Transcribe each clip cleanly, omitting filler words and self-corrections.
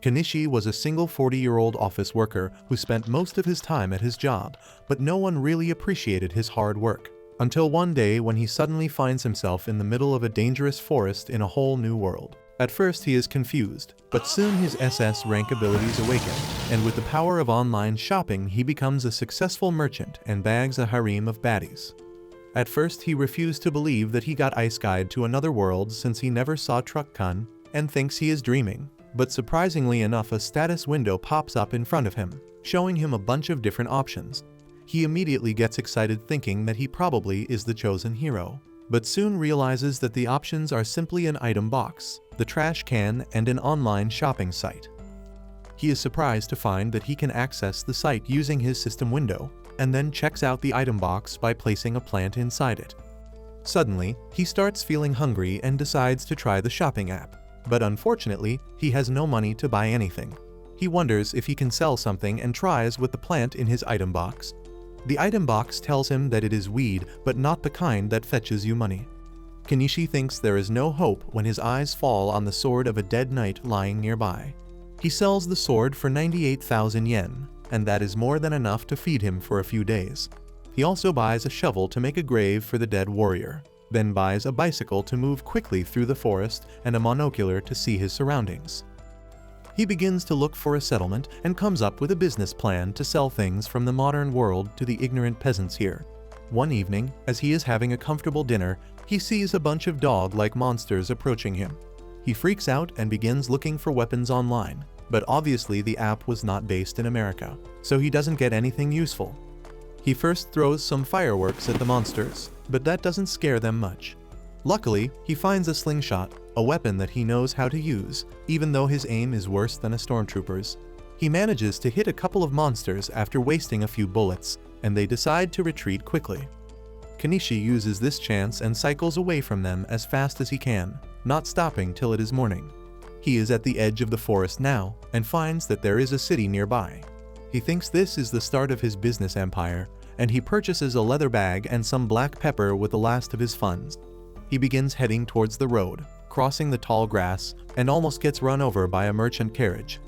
Kenichi was a single 40-year-old office worker who spent most of his time at his job, but no one really appreciated his hard work. Until one day when he suddenly finds himself in the middle of a dangerous forest in a whole new world. At first he is confused, but soon his SS rank abilities awaken, and with the power of online shopping he becomes a successful merchant and bags a harem of baddies. At first he refused to believe that he got ice guide to another world since he never saw Truck-kun, and thinks he is dreaming. But surprisingly enough, a status window pops up in front of him, showing him a bunch of different options. He immediately gets excited thinking that he probably is the chosen hero, but soon realizes that the options are simply an item box, the trash can, and an online shopping site. He is surprised to find that he can access the site using his system window, and then checks out the item box by placing a plant inside it. Suddenly, he starts feeling hungry and decides to try the shopping app. But unfortunately, he has no money to buy anything. He wonders if he can sell something and tries with the plant in his item box. The item box tells him that it is weed, but not the kind that fetches you money. Kenichi thinks there is no hope when his eyes fall on the sword of a dead knight lying nearby. He sells the sword for 98,000 yen, and that is more than enough to feed him for a few days. He also buys a shovel to make a grave for the dead warrior, then buys a bicycle to move quickly through the forest and a monocular to see his surroundings. He begins to look for a settlement and comes up with a business plan to sell things from the modern world to the ignorant peasants here. One evening, as he is having a comfortable dinner, he sees a bunch of dog-like monsters approaching him. He freaks out and begins looking for weapons online, but obviously the app was not based in America, so he doesn't get anything useful. He first throws some fireworks at the monsters, but that doesn't scare them much. Luckily, he finds a slingshot, a weapon that he knows how to use, even though his aim is worse than a stormtrooper's. He manages to hit a couple of monsters after wasting a few bullets, and they decide to retreat quickly. Kenichi uses this chance and cycles away from them as fast as he can, not stopping till it is morning. He is at the edge of the forest now, and finds that there is a city nearby. He thinks this is the start of his business empire, and he purchases a leather bag and some black pepper with the last of his funds. He begins heading towards the road, crossing the tall grass, and almost gets run over by a merchant carriage.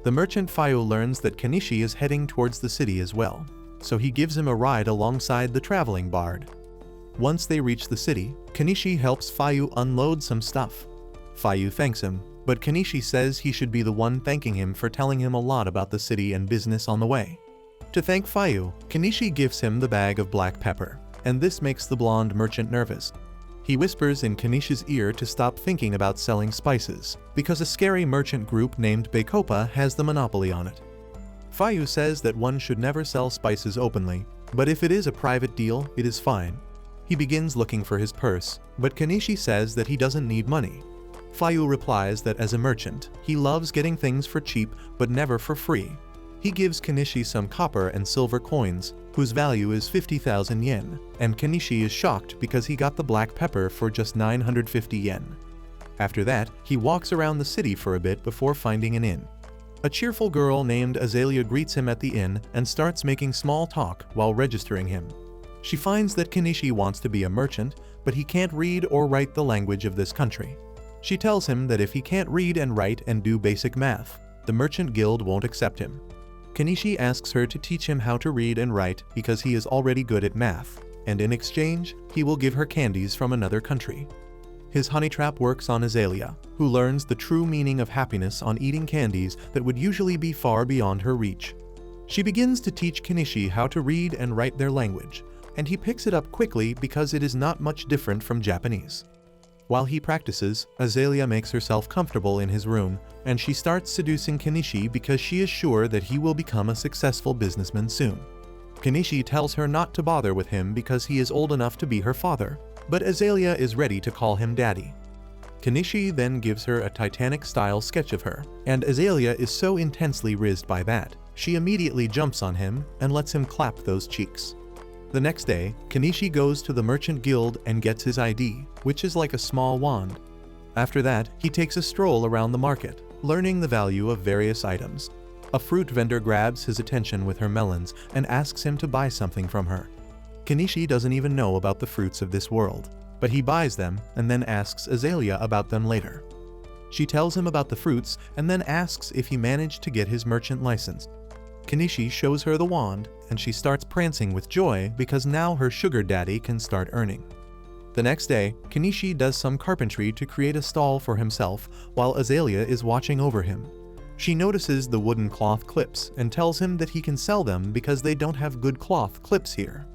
The merchant Fayu learns that Kenichi is heading towards the city as well, so he gives him a ride alongside the traveling bard. Once they reach the city, Kenichi helps Fayu unload some stuff. Fayu thanks him, but Kenichi says he should be the one thanking him for telling him a lot about the city and business on the way. To thank Fayu, Kenichi gives him the bag of black pepper, and this makes the blonde merchant nervous. He whispers in Kenichi's ear to stop thinking about selling spices, because a scary merchant group named Bacopa has the monopoly on it. Fayu says that one should never sell spices openly, but if it is a private deal, it is fine. He begins looking for his purse, but Kenichi says that he doesn't need money. Fayu replies that as a merchant, he loves getting things for cheap but never for free. He gives Kenichi some copper and silver coins, whose value is 50,000 yen, and Kenichi is shocked because he got the black pepper for just 950 yen. After that, he walks around the city for a bit before finding an inn. A cheerful girl named Azalea greets him at the inn and starts making small talk while registering him. She finds that Kenichi wants to be a merchant, but he can't read or write the language of this country. She tells him that if he can't read and write and do basic math, the merchant guild won't accept him. Kenichi asks her to teach him how to read and write because he is already good at math, and in exchange, he will give her candies from another country. His honey trap works on Azalea, who learns the true meaning of happiness on eating candies that would usually be far beyond her reach. She begins to teach Kenichi how to read and write their language, and he picks it up quickly because it is not much different from Japanese. While he practices, Azalea makes herself comfortable in his room, and she starts seducing Kenichi because she is sure that he will become a successful businessman soon. Kenichi tells her not to bother with him because he is old enough to be her father, but Azalea is ready to call him daddy. Kenichi then gives her a Titanic-style sketch of her, and Azalea is so intensely rizzed by that, she immediately jumps on him and lets him clap those cheeks. The next day, Kenichi goes to the merchant guild and gets his ID, which is like a small wand. After that, he takes a stroll around the market, learning the value of various items. A fruit vendor grabs his attention with her melons and asks him to buy something from her. Kenichi doesn't even know about the fruits of this world, but he buys them and then asks Azalea about them later. She tells him about the fruits and then asks if he managed to get his merchant license. Kenichi shows her the wand, and she starts prancing with joy because now her sugar daddy can start earning. The next day, Kenichi does some carpentry to create a stall for himself while Azalea is watching over him. She notices the wooden cloth clips and tells him that he can sell them because they don't have good cloth clips here.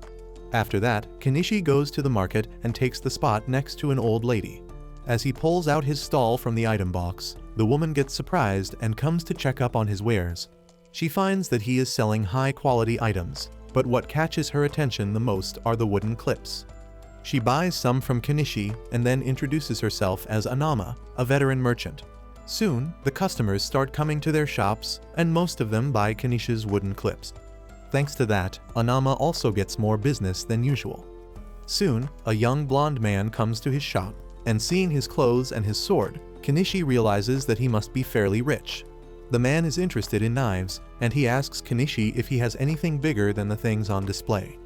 After that, Kenichi goes to the market and takes the spot next to an old lady. As he pulls out his stall from the item box, the woman gets surprised and comes to check up on his wares. She finds that he is selling high-quality items, but what catches her attention the most are the wooden clips. She buys some from Kenichi and then introduces herself as Anama, a veteran merchant. Soon, the customers start coming to their shops, and most of them buy Kenichi's wooden clips. Thanks to that, Anama also gets more business than usual. Soon, a young blonde man comes to his shop, and seeing his clothes and his sword, Kenichi realizes that he must be fairly rich. The man is interested in knives, and he asks Kenichi if he has anything bigger than the things on display.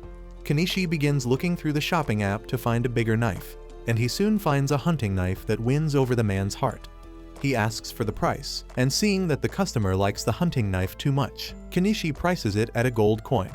Kenichi begins looking through the shopping app to find a bigger knife, and he soon finds a hunting knife that wins over the man's heart. He asks for the price, and seeing that the customer likes the hunting knife too much, Kenichi prices it at a gold coin.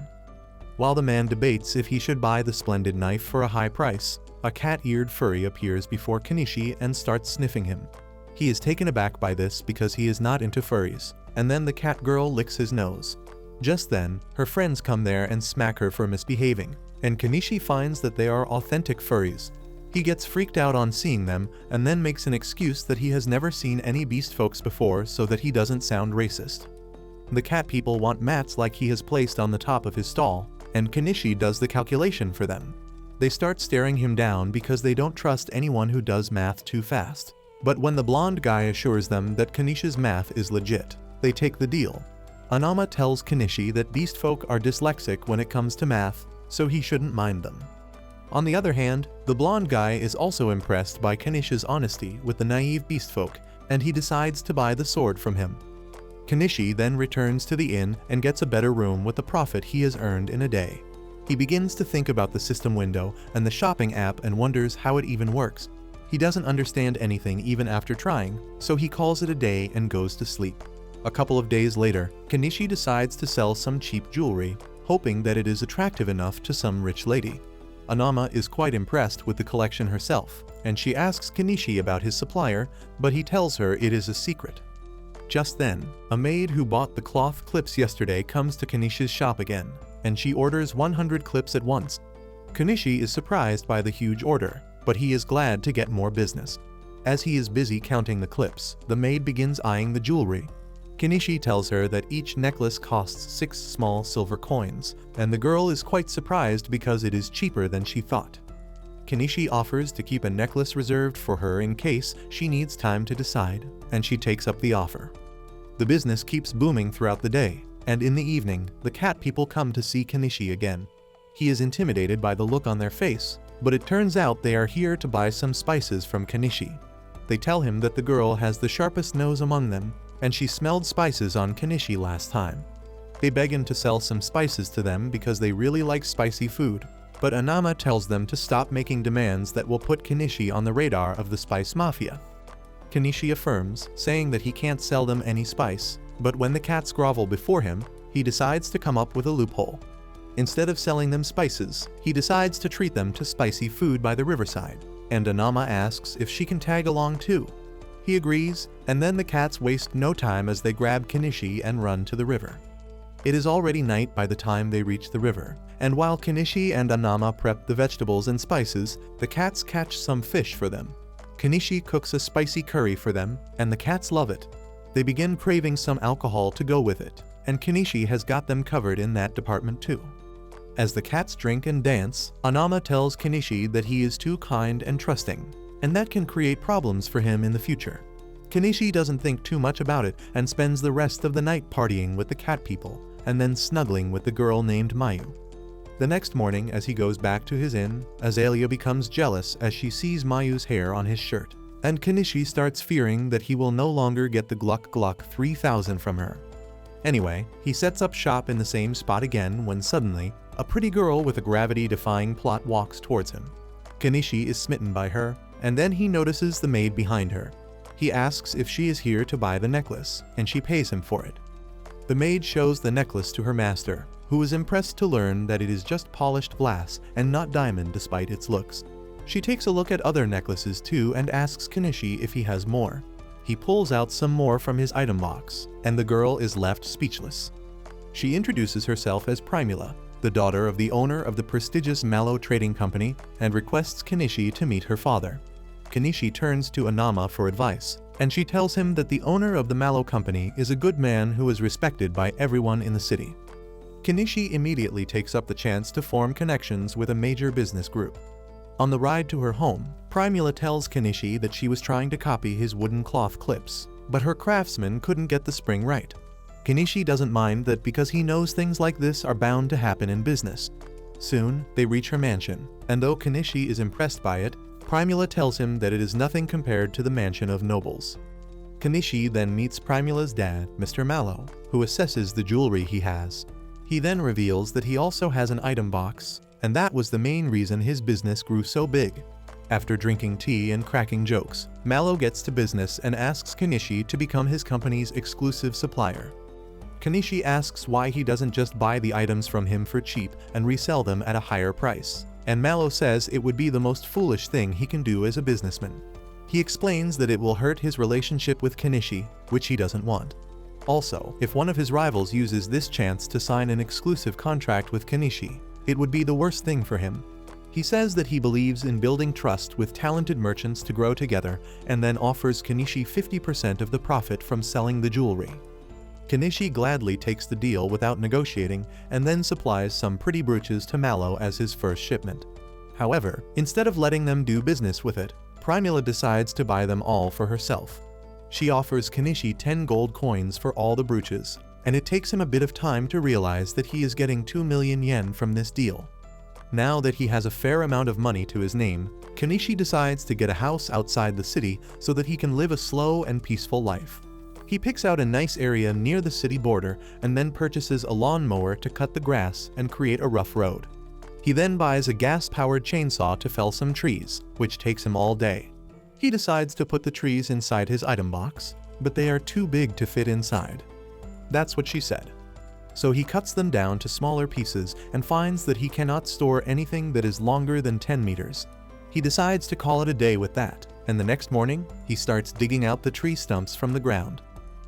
While the man debates if he should buy the splendid knife for a high price, a cat-eared furry appears before Kenichi and starts sniffing him. He is taken aback by this because he is not into furries, and then the cat girl licks his nose. Just then, her friends come there and smack her for misbehaving, and Kenichi finds that they are authentic furries. He gets freaked out on seeing them and then makes an excuse that he has never seen any beast folks before so that he doesn't sound racist. The cat people want mats like he has placed on the top of his stall, and Kenichi does the calculation for them. They start staring him down because they don't trust anyone who does math too fast. But when the blonde guy assures them that Kenichi's math is legit, they take the deal. Anama tells Kenichi that beast folk are dyslexic when it comes to math, so he shouldn't mind them. On the other hand, the blonde guy is also impressed by Kenichi's honesty with the naive beast folk, and he decides to buy the sword from him. Kenichi then returns to the inn and gets a better room with the profit he has earned in a day. He begins to think about the system window and the shopping app and wonders how it even works. He doesn't understand anything even after trying, so he calls it a day and goes to sleep. A couple of days later, Kenichi decides to sell some cheap jewelry, hoping that it is attractive enough to some rich lady. Anama is quite impressed with the collection herself, and she asks Kenichi about his supplier, but he tells her it is a secret. Just then, a maid who bought the cloth clips yesterday comes to Kenichi's shop again, and she orders 100 clips at once. Kenichi is surprised by the huge order, but he is glad to get more business. As he is busy counting the clips, the maid begins eyeing the jewelry. Kenichi tells her that each necklace costs 6 small silver coins, and the girl is quite surprised because it is cheaper than she thought. Kenichi offers to keep a necklace reserved for her in case she needs time to decide, and she takes up the offer. The business keeps booming throughout the day, and in the evening, the cat people come to see Kenichi again. He is intimidated by the look on their face, but it turns out they are here to buy some spices from Kenichi. They tell him that the girl has the sharpest nose among them, and she smelled spices on Kenichi last time. They beg him to sell some spices to them because they really like spicy food, but Anama tells them to stop making demands that will put Kenichi on the radar of the spice mafia. Kenichi affirms, saying that he can't sell them any spice, but when the cats grovel before him, he decides to come up with a loophole. Instead of selling them spices, he decides to treat them to spicy food by the riverside, and Anama asks if she can tag along too. He agrees, and then the cats waste no time as they grab Kenichi and run to the river. It is already night by the time they reach the river, and while Kenichi and Anama prep the vegetables and spices, the cats catch some fish for them. Kenichi cooks a spicy curry for them, and the cats love it. They begin craving some alcohol to go with it, and Kenichi has got them covered in that department too. As the cats drink and dance, Anama tells Kenichi that he is too kind and trusting, and that can create problems for him in the future. Kenichi doesn't think too much about it and spends the rest of the night partying with the cat people and then snuggling with the girl named Mayu. The next morning, as he goes back to his inn, Azalea becomes jealous as she sees Mayu's hair on his shirt, and Kenichi starts fearing that he will no longer get the Gluck Gluck 3000 from her. Anyway, he sets up shop in the same spot again when suddenly, a pretty girl with a gravity-defying plot walks towards him. Kenichi is smitten by her, and then he notices the maid behind her. He asks if she is here to buy the necklace, and she pays him for it. The maid shows the necklace to her master, who is impressed to learn that it is just polished glass and not diamond despite its looks. She takes a look at other necklaces too and asks Kenichi if he has more. He pulls out some more from his item box, and the girl is left speechless. She introduces herself as Primula, the daughter of the owner of the prestigious Mallow Trading Company, and requests Kenichi to meet her father. Kenichi turns to Anama for advice, and she tells him that the owner of the Mallow Company is a good man who is respected by everyone in the city. Kenichi immediately takes up the chance to form connections with a major business group. On the ride to her home, Primula tells Kenichi that she was trying to copy his wooden cloth clips, but her craftsman couldn't get the spring right. Kenichi doesn't mind that because he knows things like this are bound to happen in business. Soon, they reach her mansion, and though Kenichi is impressed by it, Primula tells him that it is nothing compared to the mansion of nobles. Kenichi then meets Primula's dad, Mr. Mallow, who assesses the jewelry he has. He then reveals that he also has an item box, and that was the main reason his business grew so big. After drinking tea and cracking jokes, Mallow gets to business and asks Kenichi to become his company's exclusive supplier. Kenichi asks why he doesn't just buy the items from him for cheap and resell them at a higher price, and Mallow says it would be the most foolish thing he can do as a businessman. He explains that it will hurt his relationship with Kenichi, which he doesn't want. Also, if one of his rivals uses this chance to sign an exclusive contract with Kenichi, it would be the worst thing for him. He says that he believes in building trust with talented merchants to grow together, and then offers Kenichi 50% of the profit from selling the jewelry. Kenichi gladly takes the deal without negotiating and then supplies some pretty brooches to Mallow as his first shipment. However, instead of letting them do business with it, Primula decides to buy them all for herself. She offers Kenichi 10 gold coins for all the brooches, and it takes him a bit of time to realize that he is getting 2 million yen from this deal. Now that he has a fair amount of money to his name, Kenichi decides to get a house outside the city so that he can live a slow and peaceful life. He picks out a nice area near the city border and then purchases a lawnmower to cut the grass and create a rough road. He then buys a gas-powered chainsaw to fell some trees, which takes him all day. He decides to put the trees inside his item box, but they are too big to fit inside. That's what she said. So he cuts them down to smaller pieces and finds that he cannot store anything that is longer than 10 meters. He decides to call it a day with that, and the next morning, he starts digging out the tree stumps from the ground.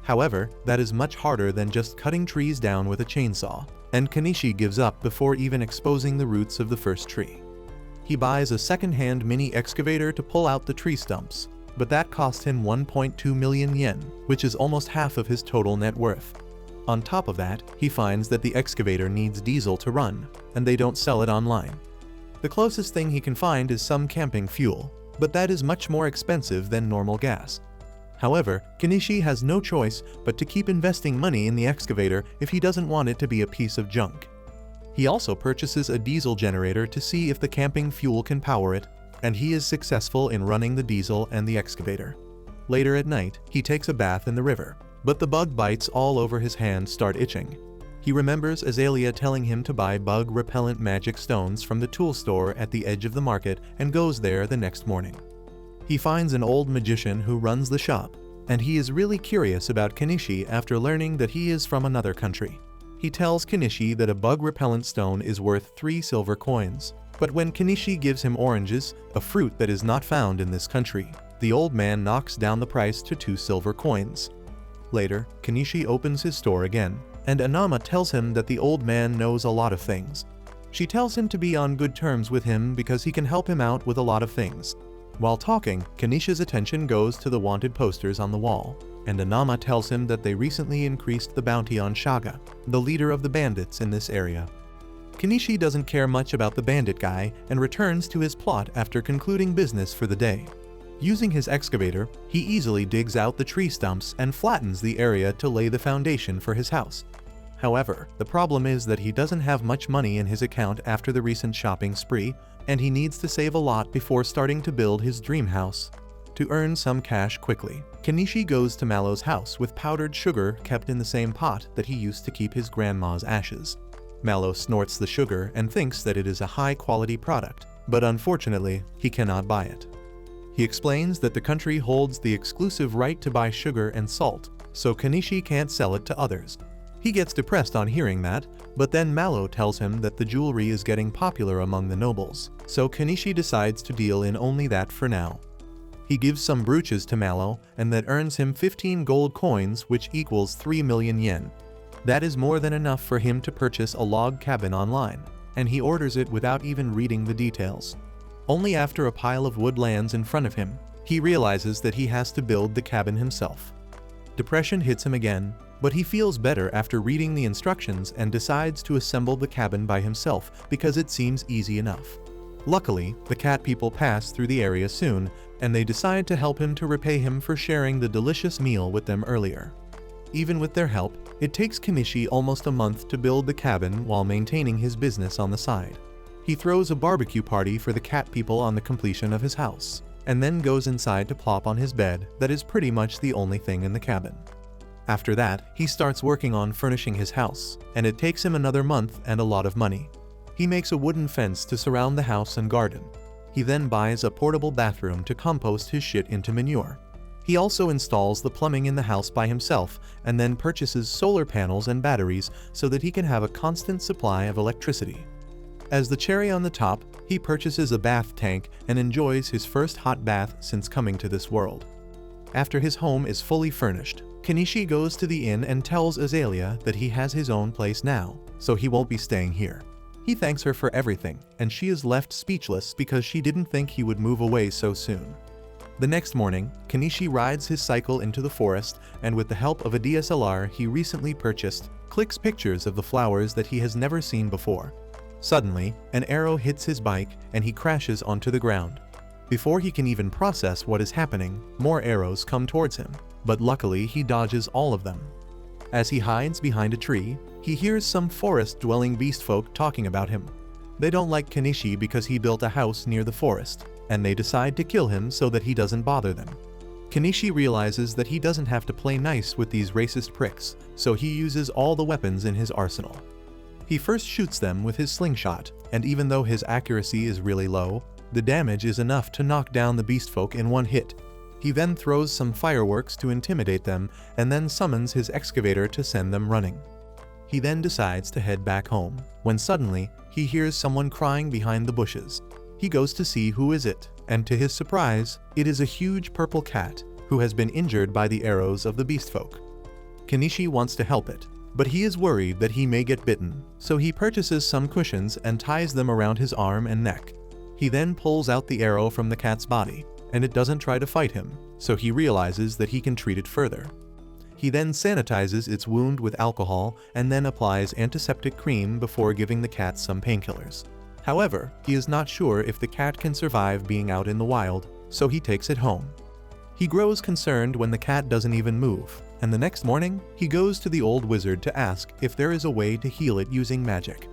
However, that is much harder than just cutting trees down with a chainsaw, and Kenichi gives up before even exposing the roots of the first tree. He buys a second-hand mini excavator to pull out the tree stumps, but that cost him 1.2 million yen, which is almost half of his total net worth. On top of that, he finds that the excavator needs diesel to run, and they don't sell it online. The closest thing he can find is some camping fuel, but that is much more expensive than normal gas. However, Kenichi has no choice but to keep investing money in the excavator if he doesn't want it to be a piece of junk. He also purchases a diesel generator to see if the camping fuel can power it, and he is successful in running the diesel and the excavator. Later at night, he takes a bath in the river, but the bug bites all over his hands start itching. He remembers Azalea telling him to buy bug-repellent magic stones from the tool store at the edge of the market and goes there the next morning. He finds an old magician who runs the shop, and he is really curious about Kenichi after learning that he is from another country. He tells Kenichi that a bug-repellent stone is worth 3 silver coins, but when Kenichi gives him oranges, a fruit that is not found in this country, the old man knocks down the price to 2 silver coins. Later, Kenichi opens his store again, and Anama tells him that the old man knows a lot of things. She tells him to be on good terms with him because he can help him out with a lot of things. While talking, Kenichi's attention goes to the wanted posters on the wall, and Anama tells him that they recently increased the bounty on Shaga, the leader of the bandits in this area. Kenichi doesn't care much about the bandit guy and returns to his plot after concluding business for the day. Using his excavator, he easily digs out the tree stumps and flattens the area to lay the foundation for his house. However, the problem is that he doesn't have much money in his account after the recent shopping spree, and he needs to save a lot before starting to build his dream house. To earn some cash quickly, Kenichi goes to Mallow's house with powdered sugar kept in the same pot that he used to keep his grandma's ashes. Mallow snorts the sugar and thinks that it is a high-quality product, but unfortunately, he cannot buy it. He explains that the country holds the exclusive right to buy sugar and salt, so Kenichi can't sell it to others. He gets depressed on hearing that, but then Malo tells him that the jewelry is getting popular among the nobles, so Kenichi decides to deal in only that for now. He gives some brooches to Malo, and that earns him 15 gold coins, which equals 3 million yen. That is more than enough for him to purchase a log cabin online, and he orders it without even reading the details. Only after a pile of wood lands in front of him, he realizes that he has to build the cabin himself. Depression hits him again, but he feels better after reading the instructions and decides to assemble the cabin by himself because it seems easy enough. Luckily, the cat people pass through the area soon, and they decide to help him to repay him for sharing the delicious meal with them earlier. Even with their help, it takes Kenichi almost a month to build the cabin while maintaining his business on the side. He throws a barbecue party for the cat people on the completion of his house, and then goes inside to plop on his bed that is pretty much the only thing in the cabin. After that, he starts working on furnishing his house, and it takes him another month and a lot of money. He makes a wooden fence to surround the house and garden. He then buys a portable bathroom to compost his shit into manure. He also installs the plumbing in the house by himself and then purchases solar panels and batteries so that he can have a constant supply of electricity. As the cherry on the top, he purchases a bath tank and enjoys his first hot bath since coming to this world. After his home is fully furnished, Kenichi goes to the inn and tells Azalea that he has his own place now, so he won't be staying here. He thanks her for everything, and she is left speechless because she didn't think he would move away so soon. The next morning, Kenichi rides his cycle into the forest and with the help of a DSLR he recently purchased, clicks pictures of the flowers that he has never seen before. Suddenly, an arrow hits his bike and he crashes onto the ground. Before he can even process what is happening, more arrows come towards him, but luckily he dodges all of them. As he hides behind a tree, he hears some forest-dwelling beast folk talking about him. They don't like Kenichi because he built a house near the forest, and they decide to kill him so that he doesn't bother them. Kenichi realizes that he doesn't have to play nice with these racist pricks, so he uses all the weapons in his arsenal. He first shoots them with his slingshot, and even though his accuracy is really low, the damage is enough to knock down the beast folk in one hit. He then throws some fireworks to intimidate them and then summons his excavator to send them running. He then decides to head back home, when suddenly, he hears someone crying behind the bushes. He goes to see who is it, and to his surprise, it is a huge purple cat, who has been injured by the arrows of the beast folk. Kenichi wants to help it, but he is worried that he may get bitten, so he purchases some cushions and ties them around his arm and neck. He then pulls out the arrow from the cat's body, and it doesn't try to fight him, so he realizes that he can treat it further. He then sanitizes its wound with alcohol and then applies antiseptic cream before giving the cat some painkillers. However, he is not sure if the cat can survive being out in the wild, so he takes it home. He grows concerned when the cat doesn't even move, and the next morning, he goes to the old wizard to ask if there is a way to heal it using magic.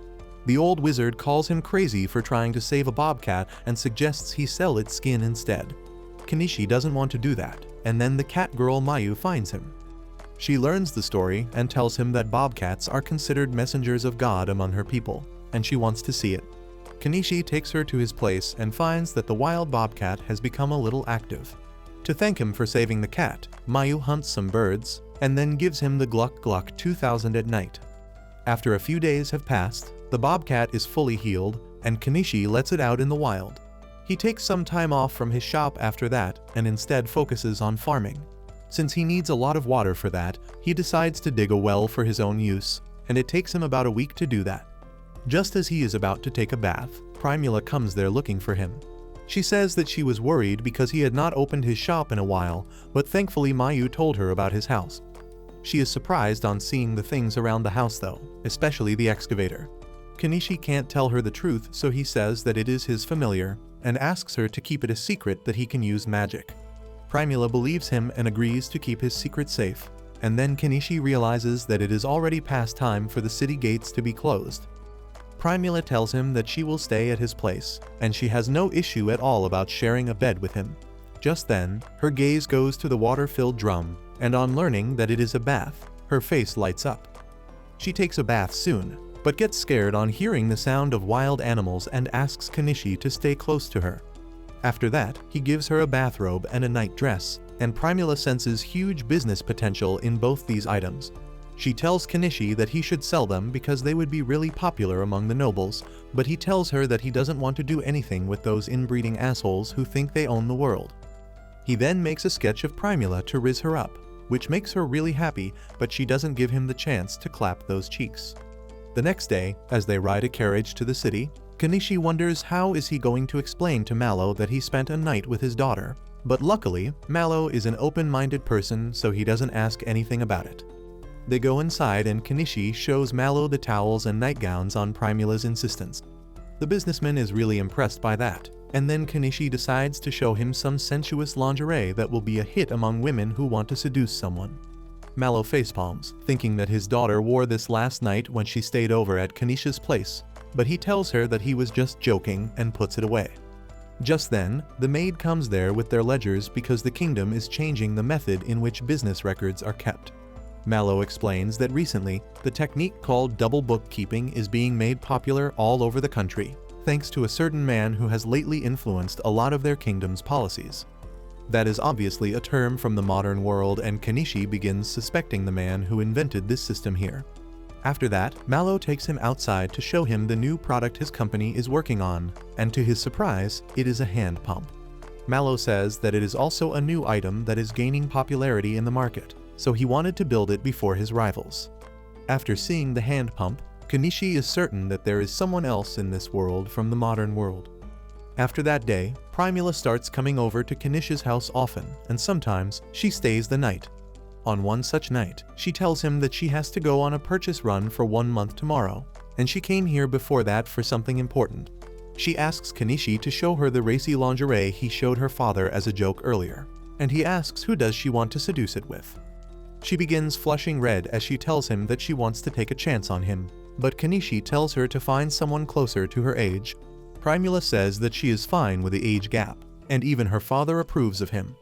The old wizard calls him crazy for trying to save a bobcat and suggests he sell its skin instead. Kenichi doesn't want to do that, and then the cat girl Mayu finds him. She learns the story and tells him that bobcats are considered messengers of God among her people, and she wants to see it. Kenichi takes her to his place and finds that the wild bobcat has become a little active. To thank him for saving the cat, Mayu hunts some birds, and then gives him the Gluck Gluck 2000 at night. After a few days have passed, the bobcat is fully healed, and Kenichi lets it out in the wild. He takes some time off from his shop after that, and instead focuses on farming. Since he needs a lot of water for that, he decides to dig a well for his own use, and it takes him about a week to do that. Just as he is about to take a bath, Primula comes there looking for him. She says that she was worried because he had not opened his shop in a while, but thankfully Mayu told her about his house. She is surprised on seeing the things around the house though, especially the excavator. Kenichi can't tell her the truth, so he says that it is his familiar, and asks her to keep it a secret that he can use magic. Primula believes him and agrees to keep his secret safe, and then Kenichi realizes that it is already past time for the city gates to be closed. Primula tells him that she will stay at his place, and she has no issue at all about sharing a bed with him. Just then, her gaze goes to the water-filled drum, and on learning that it is a bath, her face lights up. She takes a bath soon, but gets scared on hearing the sound of wild animals and asks Kenichi to stay close to her. After that, he gives her a bathrobe and a night dress, and Primula senses huge business potential in both these items. She tells Kenichi that he should sell them because they would be really popular among the nobles, but he tells her that he doesn't want to do anything with those inbreeding assholes who think they own the world. He then makes a sketch of Primula to riz her up, which makes her really happy, but she doesn't give him the chance to clap those cheeks. The next day, as they ride a carriage to the city, Kenichi wonders how is he going to explain to Mallow that he spent a night with his daughter, but luckily, Mallow is an open-minded person, so he doesn't ask anything about it. They go inside and Kenichi shows Mallow the towels and nightgowns on Primula's insistence. The businessman is really impressed by that, and then Kenichi decides to show him some sensuous lingerie that will be a hit among women who want to seduce someone. Mallow facepalms, thinking that his daughter wore this last night when she stayed over at Kenichi's place, but he tells her that he was just joking and puts it away. Just then, the maid comes there with their ledgers because the kingdom is changing the method in which business records are kept. Mallow explains that recently, the technique called double bookkeeping is being made popular all over the country, thanks to a certain man who has lately influenced a lot of their kingdom's policies. That is obviously a term from the modern world, and Kenichi begins suspecting the man who invented this system here. After that, Mallow takes him outside to show him the new product his company is working on, and to his surprise, it is a hand pump. Mallow says that it is also a new item that is gaining popularity in the market, so he wanted to build it before his rivals. After seeing the hand pump, Kenichi is certain that there is someone else in this world from the modern world. After that day, Primula starts coming over to Kenichi's house often, and sometimes she stays the night. On one such night, she tells him that she has to go on a purchase run for 1 month tomorrow, and she came here before that for something important. She asks Kenichi to show her the racy lingerie he showed her father as a joke earlier, and he asks who does she want to seduce it with. She begins flushing red as she tells him that she wants to take a chance on him, but Kenichi tells her to find someone closer to her age. Primula says that she is fine with the age gap, and even her father approves of him.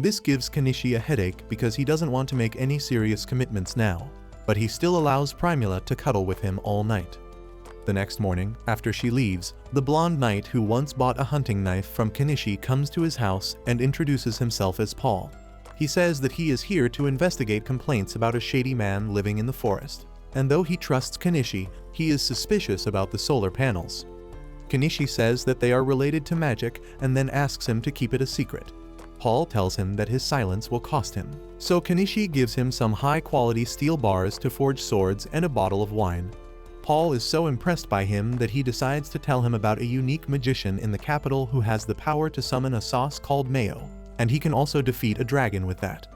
This gives Kenichi a headache because he doesn't want to make any serious commitments now, but he still allows Primula to cuddle with him all night. The next morning, after she leaves, the blonde knight who once bought a hunting knife from Kenichi comes to his house and introduces himself as Paul. He says that he is here to investigate complaints about a shady man living in the forest, and though he trusts Kenichi, he is suspicious about the solar panels. Kenichi says that they are related to magic and then asks him to keep it a secret. Paul tells him that his silence will cost him, so Kenichi gives him some high-quality steel bars to forge swords and a bottle of wine. Paul is so impressed by him that he decides to tell him about a unique magician in the capital who has the power to summon a sauce called mayo, and he can also defeat a dragon with that.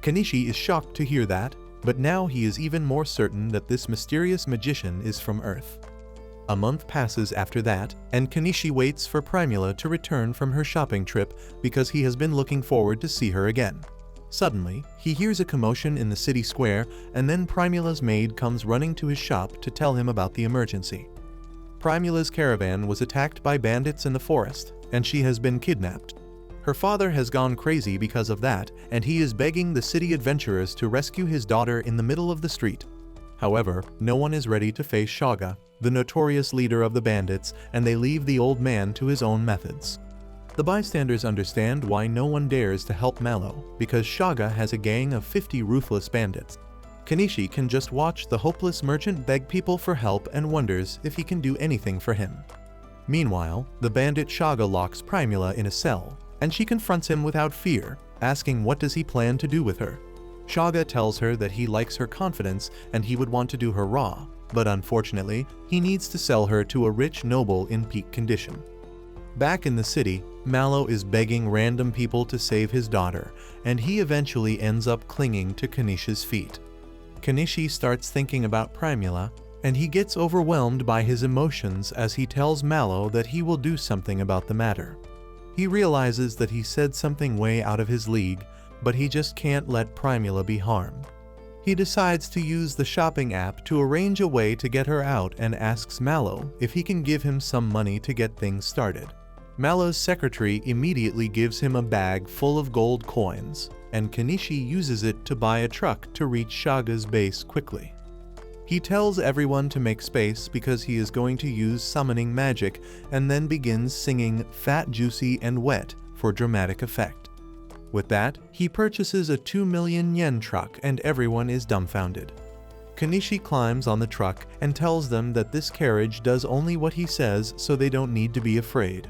Kenichi is shocked to hear that, but now he is even more certain that this mysterious magician is from Earth. A month passes after that, and Kenichi waits for Primula to return from her shopping trip because he has been looking forward to see her again. Suddenly, he hears a commotion in the city square, and then Primula's maid comes running to his shop to tell him about the emergency. Primula's caravan was attacked by bandits in the forest, and she has been kidnapped. Her father has gone crazy because of that, and he is begging the city adventurers to rescue his daughter in the middle of the street. However, no one is ready to face Shaga, the notorious leader of the bandits, and they leave the old man to his own methods. The bystanders understand why no one dares to help Mallow, because Shaga has a gang of 50 ruthless bandits. Kenichi can just watch the hopeless merchant beg people for help and wonders if he can do anything for him. Meanwhile, the bandit Shaga locks Primula in a cell, and she confronts him without fear, asking what does he plan to do with her. Shaga tells her that he likes her confidence and he would want to do her raw, but unfortunately, he needs to sell her to a rich noble in peak condition. Back in the city, Mallow is begging random people to save his daughter, and he eventually ends up clinging to Kenichi's feet. Kenichi starts thinking about Primula, and he gets overwhelmed by his emotions as he tells Mallow that he will do something about the matter. He realizes that he said something way out of his league, but he just can't let Primula be harmed. He decides to use the shopping app to arrange a way to get her out and asks Mallow if he can give him some money to get things started. Mallow's secretary immediately gives him a bag full of gold coins, and Kenichi uses it to buy a truck to reach Shaga's base quickly. He tells everyone to make space because he is going to use summoning magic, and then begins singing "Fat, Juicy, and Wet" for dramatic effect. With that, he purchases a 2 million yen truck and everyone is dumbfounded. Kenichi climbs on the truck and tells them that this carriage does only what he says, so they don't need to be afraid.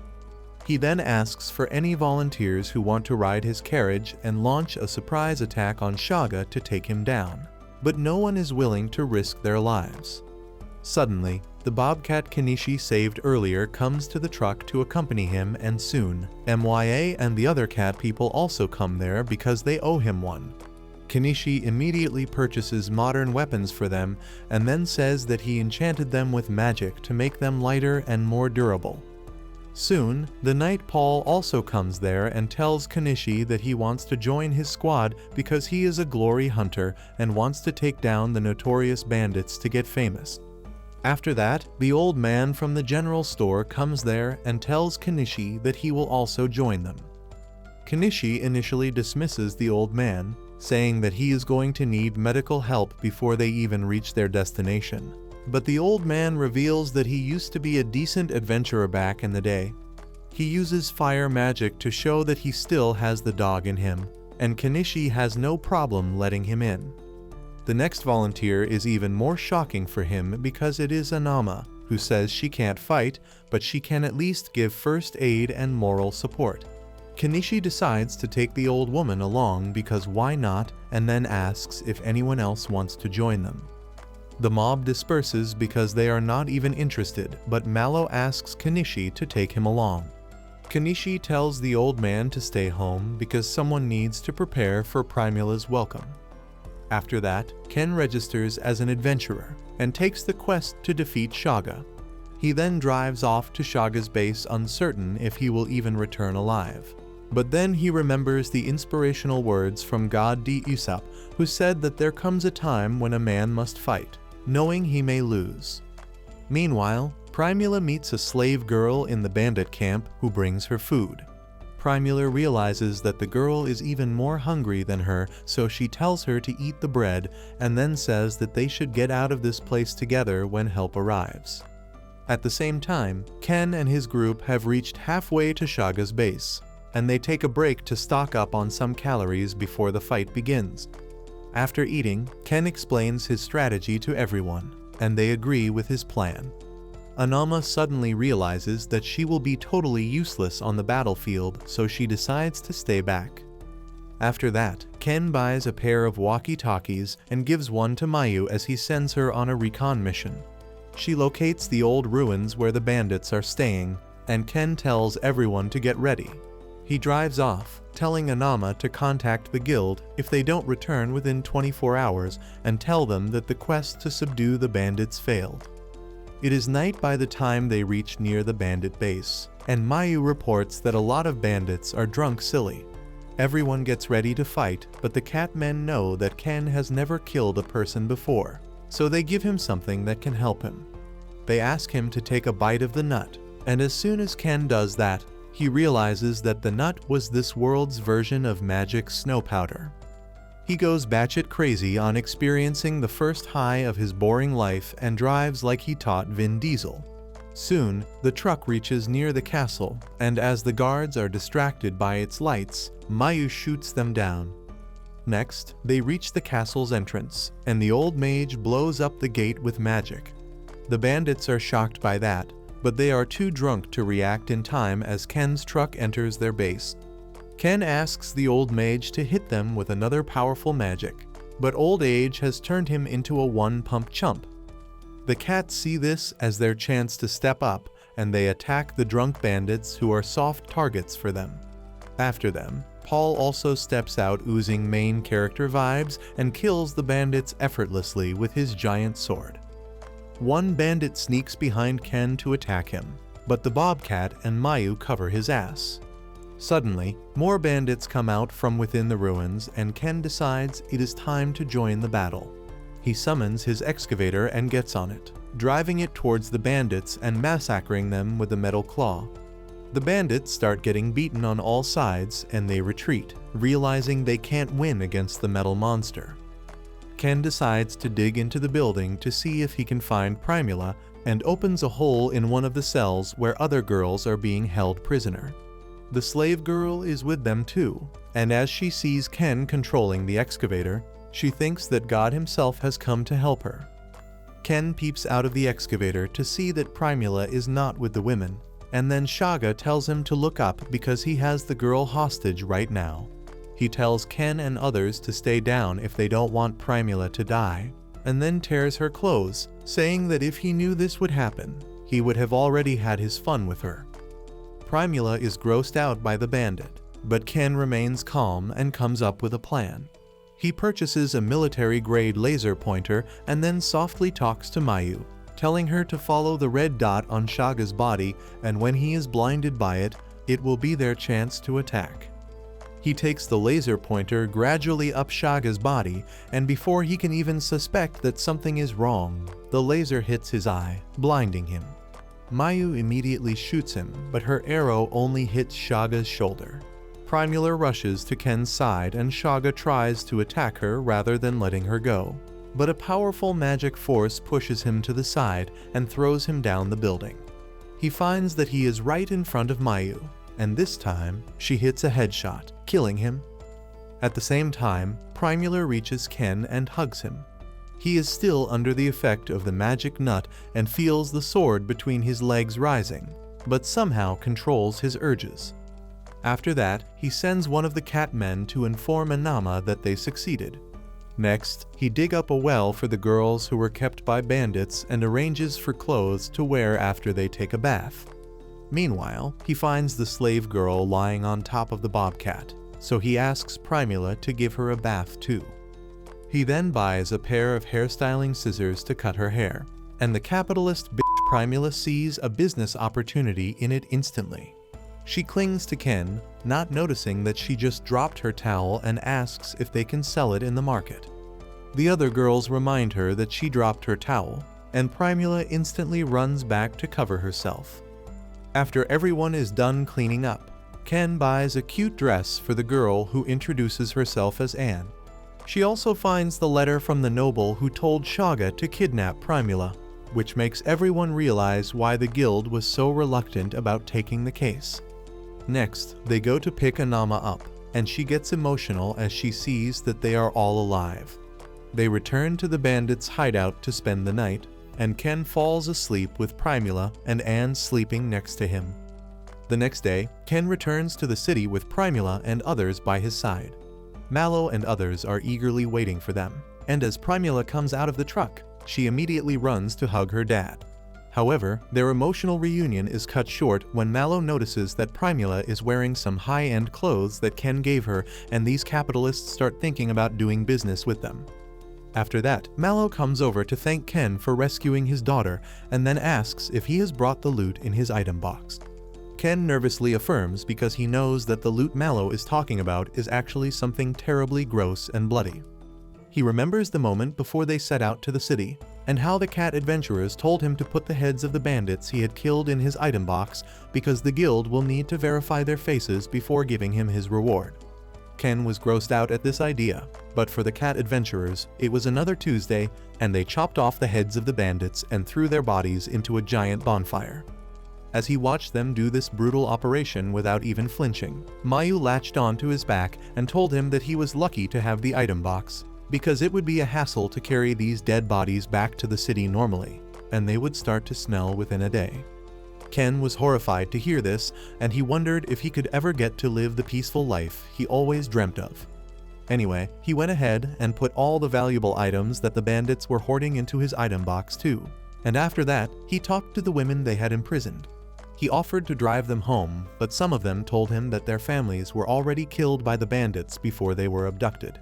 He then asks for any volunteers who want to ride his carriage and launch a surprise attack on Shaga to take him down. But no one is willing to risk their lives. Suddenly, the bobcat Kenichi saved earlier comes to the truck to accompany him, and soon, MYA and the other cat people also come there because they owe him one. Kenichi immediately purchases modern weapons for them and then says that he enchanted them with magic to make them lighter and more durable. Soon, the knight Paul also comes there and tells Kenichi that he wants to join his squad because he is a glory hunter and wants to take down the notorious bandits to get famous. After that, the old man from the general store comes there and tells Kenichi that he will also join them. Kenichi initially dismisses the old man, saying that he is going to need medical help before they even reach their destination. But the old man reveals that he used to be a decent adventurer back in the day. He uses fire magic to show that he still has the dog in him, and Kenichi has no problem letting him in. The next volunteer is even more shocking for him because it is Anama, who says she can't fight, but she can at least give first aid and moral support. Kenichi decides to take the old woman along because why not, and then asks if anyone else wants to join them. The mob disperses because they are not even interested, but Mallow asks Kenichi to take him along. Kenichi tells the old man to stay home because someone needs to prepare for Primula's welcome. After that, Ken registers as an adventurer and takes the quest to defeat Shaga. He then drives off to Shaga's base uncertain if he will even return alive. But then he remembers the inspirational words from God D. Usopp, who said that there comes a time when a man must fight, knowing he may lose. Meanwhile, Primula meets a slave girl in the bandit camp who brings her food. Primula realizes that the girl is even more hungry than her, so she tells her to eat the bread and then says that they should get out of this place together when help arrives. At the same time, Ken and his group have reached halfway to Shaga's base, and they take a break to stock up on some calories before the fight begins. After eating, Ken explains his strategy to everyone, and they agree with his plan. Anama suddenly realizes that she will be totally useless on the battlefield, so she decides to stay back. After that, Ken buys a pair of walkie-talkies and gives one to Mayu as he sends her on a recon mission. She locates the old ruins where the bandits are staying, and Ken tells everyone to get ready. He drives off, telling Anama to contact the guild if they don't return within 24 hours and tell them that the quest to subdue the bandits failed. It is night by the time they reach near the bandit base, and Mayu reports that a lot of bandits are drunk silly. Everyone gets ready to fight, but the Catmen know that Ken has never killed a person before, so they give him something that can help him. They ask him to take a bite of the nut, and as soon as Ken does that, he realizes that the nut was this world's version of magic snow powder. He goes batshit crazy on experiencing the first high of his boring life and drives like he taught Vin Diesel. Soon, the truck reaches near the castle, and as the guards are distracted by its lights, Mayu shoots them down. Next, they reach the castle's entrance, and the old mage blows up the gate with magic. The bandits are shocked by that, but they are too drunk to react in time as Ken's truck enters their base. Ken asks the old mage to hit them with another powerful magic, but old age has turned him into a one-pump chump. The cats see this as their chance to step up, and they attack the drunk bandits who are soft targets for them. After them, Paul also steps out oozing main character vibes and kills the bandits effortlessly with his giant sword. One bandit sneaks behind Ken to attack him, but the bobcat and Mayu cover his ass. Suddenly, more bandits come out from within the ruins, and Ken decides it is time to join the battle. He summons his excavator and gets on it, driving it towards the bandits and massacring them with the metal claw. The bandits start getting beaten on all sides, and they retreat, realizing they can't win against the metal monster. Ken decides to dig into the building to see if he can find Primula and opens a hole in one of the cells where other girls are being held prisoner. The slave girl is with them too, and as she sees Ken controlling the excavator, she thinks that God himself has come to help her. Ken peeps out of the excavator to see that Primula is not with the women, and then Shaga tells him to look up because he has the girl hostage right now. He tells Ken and others to stay down if they don't want Primula to die, and then tears her clothes, saying that if he knew this would happen, he would have already had his fun with her. Primula is grossed out by the bandit, but Ken remains calm and comes up with a plan. He purchases a military-grade laser pointer and then softly talks to Mayu, telling her to follow the red dot on Shaga's body, and when he is blinded by it, it will be their chance to attack. He takes the laser pointer gradually up Shaga's body, and before he can even suspect that something is wrong, the laser hits his eye, blinding him. Mayu immediately shoots him, but her arrow only hits Shaga's shoulder. Primula rushes to Ken's side and Shaga tries to attack her rather than letting her go, but a powerful magic force pushes him to the side and throws him down the building. He finds that he is right in front of Mayu, and this time she hits a headshot, killing him. At the same time, Primula reaches Ken and hugs him. He is still under the effect of the magic nut and feels the sword between his legs rising, but somehow controls his urges. After that, he sends one of the cat men to inform Anama that they succeeded. Next, he digs up a well for the girls who were kept by bandits and arranges for clothes to wear after they take a bath. Meanwhile, he finds the slave girl lying on top of the bobcat, so he asks Primula to give her a bath too. He then buys a pair of hairstyling scissors to cut her hair, and the capitalist bitch Primula sees a business opportunity in it instantly. She clings to Ken, not noticing that she just dropped her towel, and asks if they can sell it in the market. The other girls remind her that she dropped her towel, and Primula instantly runs back to cover herself. After everyone is done cleaning up, Ken buys a cute dress for the girl who introduces herself as Anne. She also finds the letter from the noble who told Shaga to kidnap Primula, which makes everyone realize why the guild was so reluctant about taking the case. Next, they go to pick Anama up, and she gets emotional as she sees that they are all alive. They return to the bandits' hideout to spend the night, and Ken falls asleep with Primula and Anne sleeping next to him. The next day, Ken returns to the city with Primula and others by his side. Mallow and others are eagerly waiting for them, and as Primula comes out of the truck, she immediately runs to hug her dad. However, their emotional reunion is cut short when Mallow notices that Primula is wearing some high-end clothes that Ken gave her, and these capitalists start thinking about doing business with them. After that, Mallow comes over to thank Ken for rescuing his daughter, and then asks if he has brought the loot in his item box. Ken nervously affirms because he knows that the loot Mallow is talking about is actually something terribly gross and bloody. He remembers the moment before they set out to the city, and how the cat adventurers told him to put the heads of the bandits he had killed in his item box because the guild will need to verify their faces before giving him his reward. Ken was grossed out at this idea, but for the cat adventurers, it was another Tuesday, and they chopped off the heads of the bandits and threw their bodies into a giant bonfire. As he watched them do this brutal operation without even flinching, Mayu latched onto his back and told him that he was lucky to have the item box, because it would be a hassle to carry these dead bodies back to the city normally, and they would start to smell within a day. Ken was horrified to hear this, and he wondered if he could ever get to live the peaceful life he always dreamt of. Anyway, he went ahead and put all the valuable items that the bandits were hoarding into his item box too, and after that, he talked to the women they had imprisoned. He offered to drive them home, but some of them told him that their families were already killed by the bandits before they were abducted.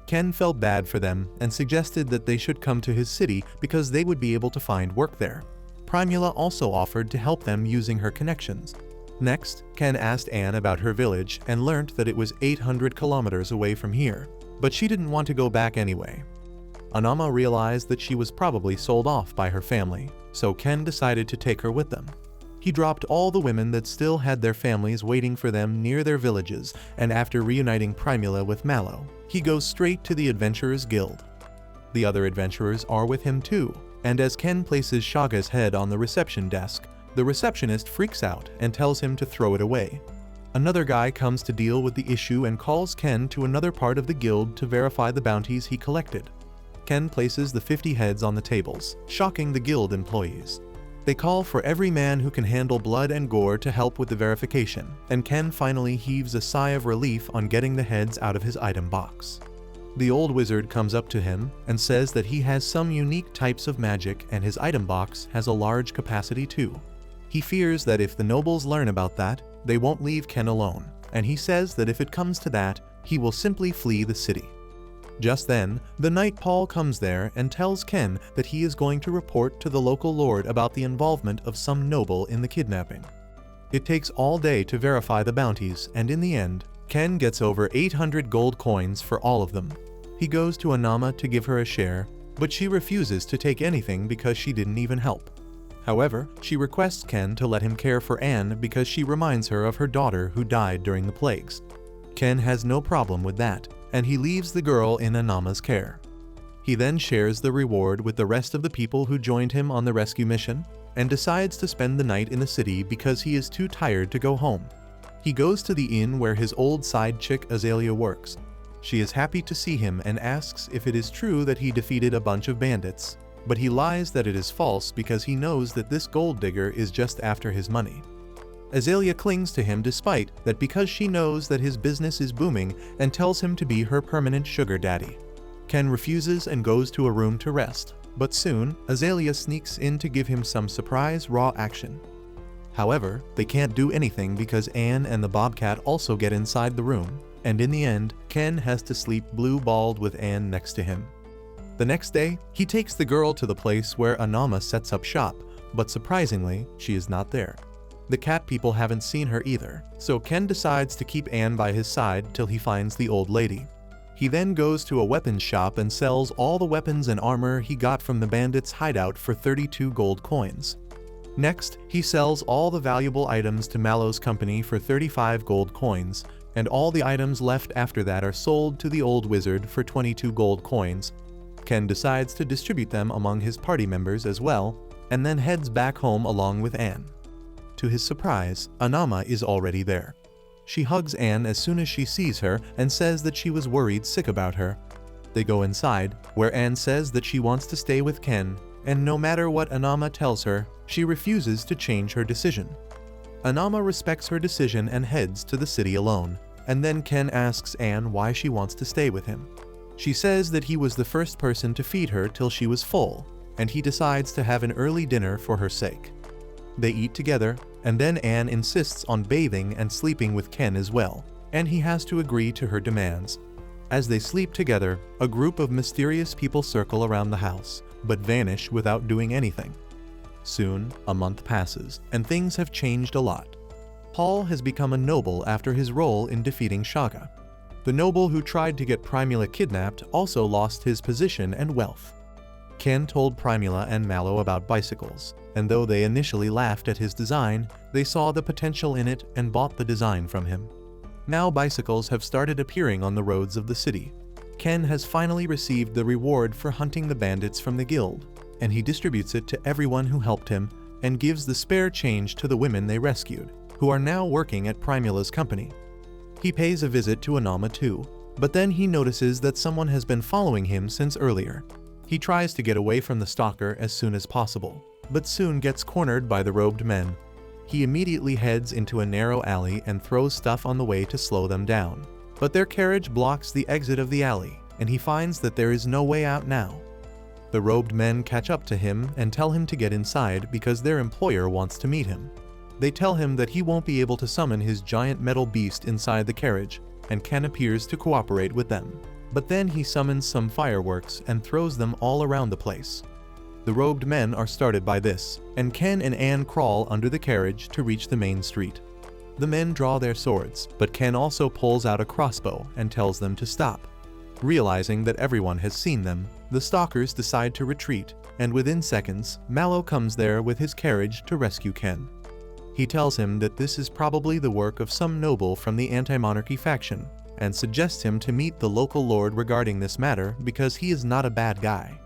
Ken felt bad for them and suggested that they should come to his city because they would be able to find work there. Primula also offered to help them using her connections. Next, Ken asked Anne about her village and learned that it was 800 kilometers away from here, but she didn't want to go back anyway. Anama realized that she was probably sold off by her family, so Ken decided to take her with them. He dropped all the women that still had their families waiting for them near their villages, and after reuniting Primula with Mallow, he goes straight to the Adventurers Guild. The other adventurers are with him too, and as Ken places Shaga's head on the reception desk, the receptionist freaks out and tells him to throw it away. Another guy comes to deal with the issue and calls Ken to another part of the guild to verify the bounties he collected. Ken places the 50 heads on the tables, shocking the guild employees. They call for every man who can handle blood and gore to help with the verification, and Ken finally heaves a sigh of relief on getting the heads out of his item box. The old wizard comes up to him and says that he has some unique types of magic and his item box has a large capacity too. He fears that if the nobles learn about that, they won't leave Ken alone, and he says that if it comes to that, he will simply flee the city. Just then, the Knight Paul comes there and tells Ken that he is going to report to the local lord about the involvement of some noble in the kidnapping. It takes all day to verify the bounties, and in the end, Ken gets over 800 gold coins for all of them. He goes to Anama to give her a share, but she refuses to take anything because she didn't even help. However, she requests Ken to let him care for Anne because she reminds her of her daughter who died during the plagues. Ken has no problem with that, and he leaves the girl in Anama's care. He then shares the reward with the rest of the people who joined him on the rescue mission, and decides to spend the night in the city because he is too tired to go home. He goes to the inn where his old side chick Azalea works. She is happy to see him and asks if it is true that he defeated a bunch of bandits, but he lies that it is false because he knows that this gold digger is just after his money. Azalea clings to him despite that because she knows that his business is booming and tells him to be her permanent sugar daddy. Ken refuses and goes to a room to rest, but soon Azalea sneaks in to give him some surprise raw action. However, they can't do anything because Anne and the Bobcat also get inside the room, and in the end, Ken has to sleep blue-balled with Anne next to him. The next day, he takes the girl to the place where Anama sets up shop, but surprisingly, she is not there. The cat people haven't seen her either, so Ken decides to keep Anne by his side till he finds the old lady. He then goes to a weapons shop and sells all the weapons and armor he got from the bandits' hideout for 32 gold coins. Next, he sells all the valuable items to Mallow's company for 35 gold coins, and all the items left after that are sold to the old wizard for 22 gold coins. Ken decides to distribute them among his party members as well, and then heads back home along with Anne. To his surprise, Anama is already there. She hugs Anne as soon as she sees her and says that she was worried sick about her. They go inside, where Anne says that she wants to stay with Ken, and no matter what Anama tells her, she refuses to change her decision. Anama respects her decision and heads to the city alone, and then Ken asks Anne why she wants to stay with him. She says that he was the first person to feed her till she was full, and he decides to have an early dinner for her sake. They eat together, and then Anne insists on bathing and sleeping with Ken as well, and he has to agree to her demands. As they sleep together, a group of mysterious people circle around the house, but vanish without doing anything. Soon, a month passes, and things have changed a lot. Paul has become a noble after his role in defeating Shaga. The noble who tried to get Primula kidnapped also lost his position and wealth. Ken told Primula and Mallow about bicycles, and though they initially laughed at his design, they saw the potential in it and bought the design from him. Now bicycles have started appearing on the roads of the city. Ken has finally received the reward for hunting the bandits from the guild, and he distributes it to everyone who helped him and gives the spare change to the women they rescued, who are now working at Primula's company. He pays a visit to Anama too, but then he notices that someone has been following him since earlier. He tries to get away from the stalker as soon as possible, but soon gets cornered by the robed men. He immediately heads into a narrow alley and throws stuff on the way to slow them down. But their carriage blocks the exit of the alley, and he finds that there is no way out now. The robed men catch up to him and tell him to get inside because their employer wants to meet him. They tell him that he won't be able to summon his giant metal beast inside the carriage, and Ken appears to cooperate with them. But then he summons some fireworks and throws them all around the place. The robed men are started by this, and Ken and Anne crawl under the carriage to reach the main street. The men draw their swords, but Ken also pulls out a crossbow and tells them to stop. Realizing that everyone has seen them, the stalkers decide to retreat, and within seconds, Mallow comes there with his carriage to rescue Ken. He tells him that this is probably the work of some noble from the anti-monarchy faction, and suggests him to meet the local lord regarding this matter because he is not a bad guy.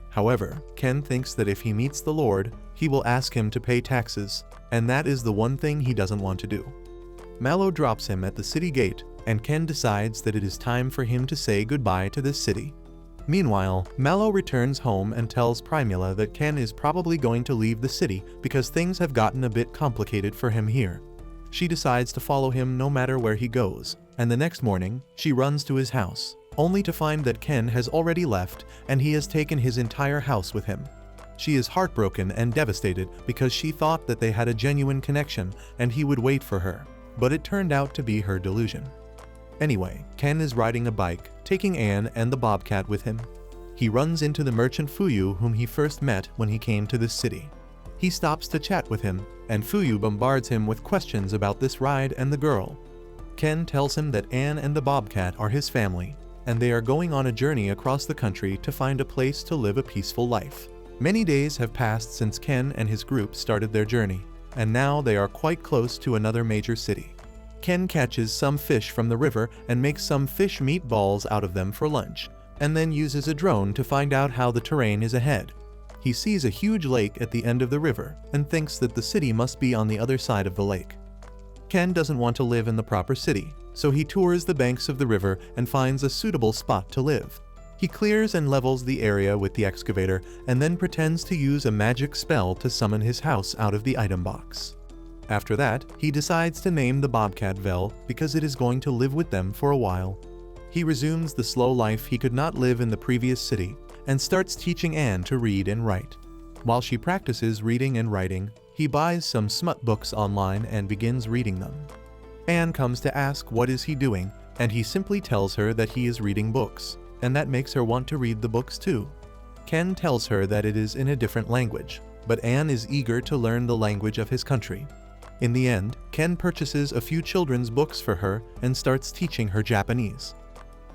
However, Ken thinks that if he meets the lord, he will ask him to pay taxes, and that is the one thing he doesn't want to do. Mallow drops him at the city gate, and Ken decides that it is time for him to say goodbye to this city. Meanwhile, Mallow returns home and tells Primula that Ken is probably going to leave the city because things have gotten a bit complicated for him here. She decides to follow him no matter where he goes, and the next morning, she runs to his house, only to find that Ken has already left and he has taken his entire house with him. She is heartbroken and devastated because she thought that they had a genuine connection and he would wait for her, but it turned out to be her delusion. Anyway, Ken is riding a bike, taking Anne and the bobcat with him. He runs into the merchant Fuyu whom he first met when he came to this city. He stops to chat with him, and Fuyu bombards him with questions about this ride and the girl. Ken tells him that Anne and the bobcat are his family, and they are going on a journey across the country to find a place to live a peaceful life. Many days have passed since Ken and his group started their journey, and now they are quite close to another major city. Ken catches some fish from the river and makes some fish meatballs out of them for lunch, and then uses a drone to find out how the terrain is ahead. He sees a huge lake at the end of the river and thinks that the city must be on the other side of the lake. Ken doesn't want to live in the proper city, so he tours the banks of the river and finds a suitable spot to live. He clears and levels the area with the excavator and then pretends to use a magic spell to summon his house out of the item box. After that, he decides to name the bobcat Vel because it is going to live with them for a while. He resumes the slow life he could not live in the previous city and starts teaching Anne to read and write. While she practices reading and writing, he buys some smut books online and begins reading them. Anne comes to ask what is he doing, and he simply tells her that he is reading books, and that makes her want to read the books too. Ken tells her that it is in a different language, but Anne is eager to learn the language of his country. In the end, Ken purchases a few children's books for her and starts teaching her Japanese.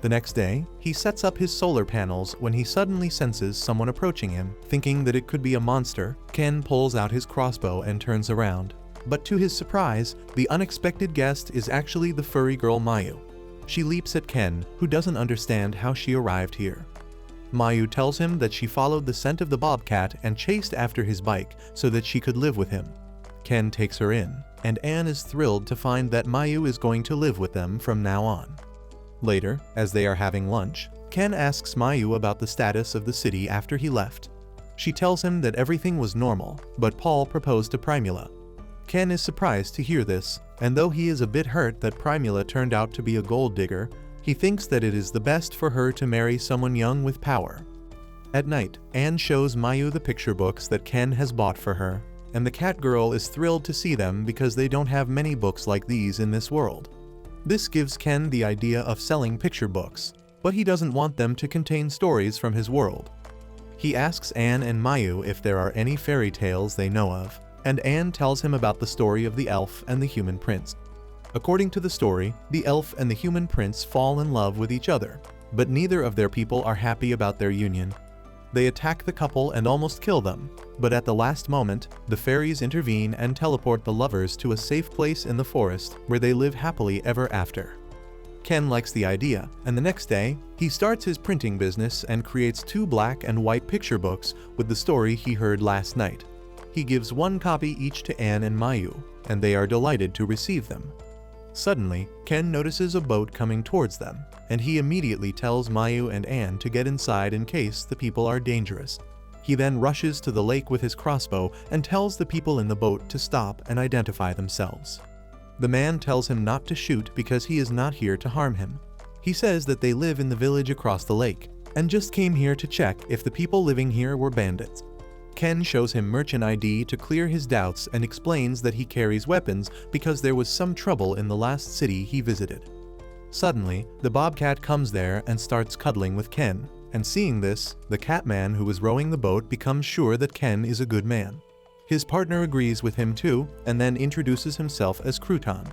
The next day, he sets up his solar panels when he suddenly senses someone approaching him. Thinking that it could be a monster, Ken pulls out his crossbow and turns around. But to his surprise, the unexpected guest is actually the furry girl Mayu. She leaps at Ken, who doesn't understand how she arrived here. Mayu tells him that she followed the scent of the bobcat and chased after his bike so that she could live with him. Ken takes her in, and Anne is thrilled to find that Mayu is going to live with them from now on. Later, as they are having lunch, Ken asks Mayu about the status of the city after he left. She tells him that everything was normal, but Paul proposed to Primula. Ken is surprised to hear this, and though he is a bit hurt that Primula turned out to be a gold digger, he thinks that it is the best for her to marry someone young with power. At night, Anne shows Mayu the picture books that Ken has bought for her, and the cat girl is thrilled to see them because they don't have many books like these in this world. This gives Ken the idea of selling picture books, but he doesn't want them to contain stories from his world. He asks Anne and Mayu if there are any fairy tales they know of, and Anne tells him about the story of the elf and the human prince. According to the story, the elf and the human prince fall in love with each other, but neither of their people are happy about their union. They attack the couple and almost kill them, but at the last moment, the fairies intervene and teleport the lovers to a safe place in the forest where they live happily ever after. Ken likes the idea, and the next day, he starts his printing business and creates 2 black and white picture books with the story he heard last night. He gives 1 copy each to Anne and Mayu, and they are delighted to receive them. Suddenly, Ken notices a boat coming towards them, and he immediately tells Mayu and Anne to get inside in case the people are dangerous. He then rushes to the lake with his crossbow and tells the people in the boat to stop and identify themselves. The man tells him not to shoot because he is not here to harm him. He says that they live in the village across the lake, and just came here to check if the people living here were bandits. Ken shows him merchant ID to clear his doubts and explains that he carries weapons because there was some trouble in the last city he visited. Suddenly, the bobcat comes there and starts cuddling with Ken, and seeing this, the catman who was rowing the boat becomes sure that Ken is a good man. His partner agrees with him too, and then introduces himself as Crouton.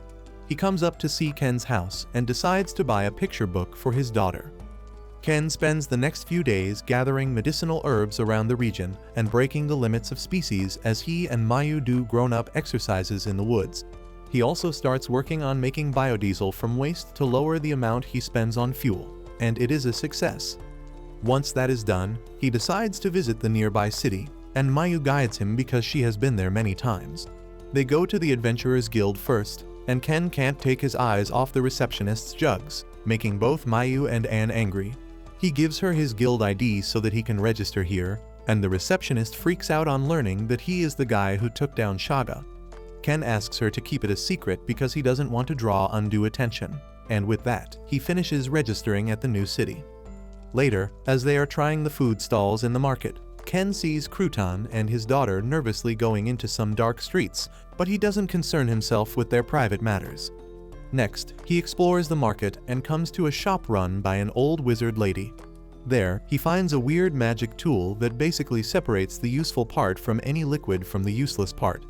He comes up to see Ken's house and decides to buy a picture book for his daughter. Ken spends the next few days gathering medicinal herbs around the region and breaking the limits of species as he and Mayu do grown-up exercises in the woods. He also starts working on making biodiesel from waste to lower the amount he spends on fuel, and it is a success. Once that is done, he decides to visit the nearby city, and Mayu guides him because she has been there many times. They go to the Adventurers Guild first, and Ken can't take his eyes off the receptionist's jugs, making both Mayu and Anne angry. He gives her his guild ID so that he can register here, and the receptionist freaks out on learning that he is the guy who took down Shaga. Ken asks her to keep it a secret because he doesn't want to draw undue attention, and with that, he finishes registering at the new city. Later, as they are trying the food stalls in the market, Ken sees Crouton and his daughter nervously going into some dark streets, but he doesn't concern himself with their private matters. Next, he explores the market and comes to a shop run by an old wizard lady. There, he finds a weird magic tool that basically separates the useful part from any liquid from the useless part.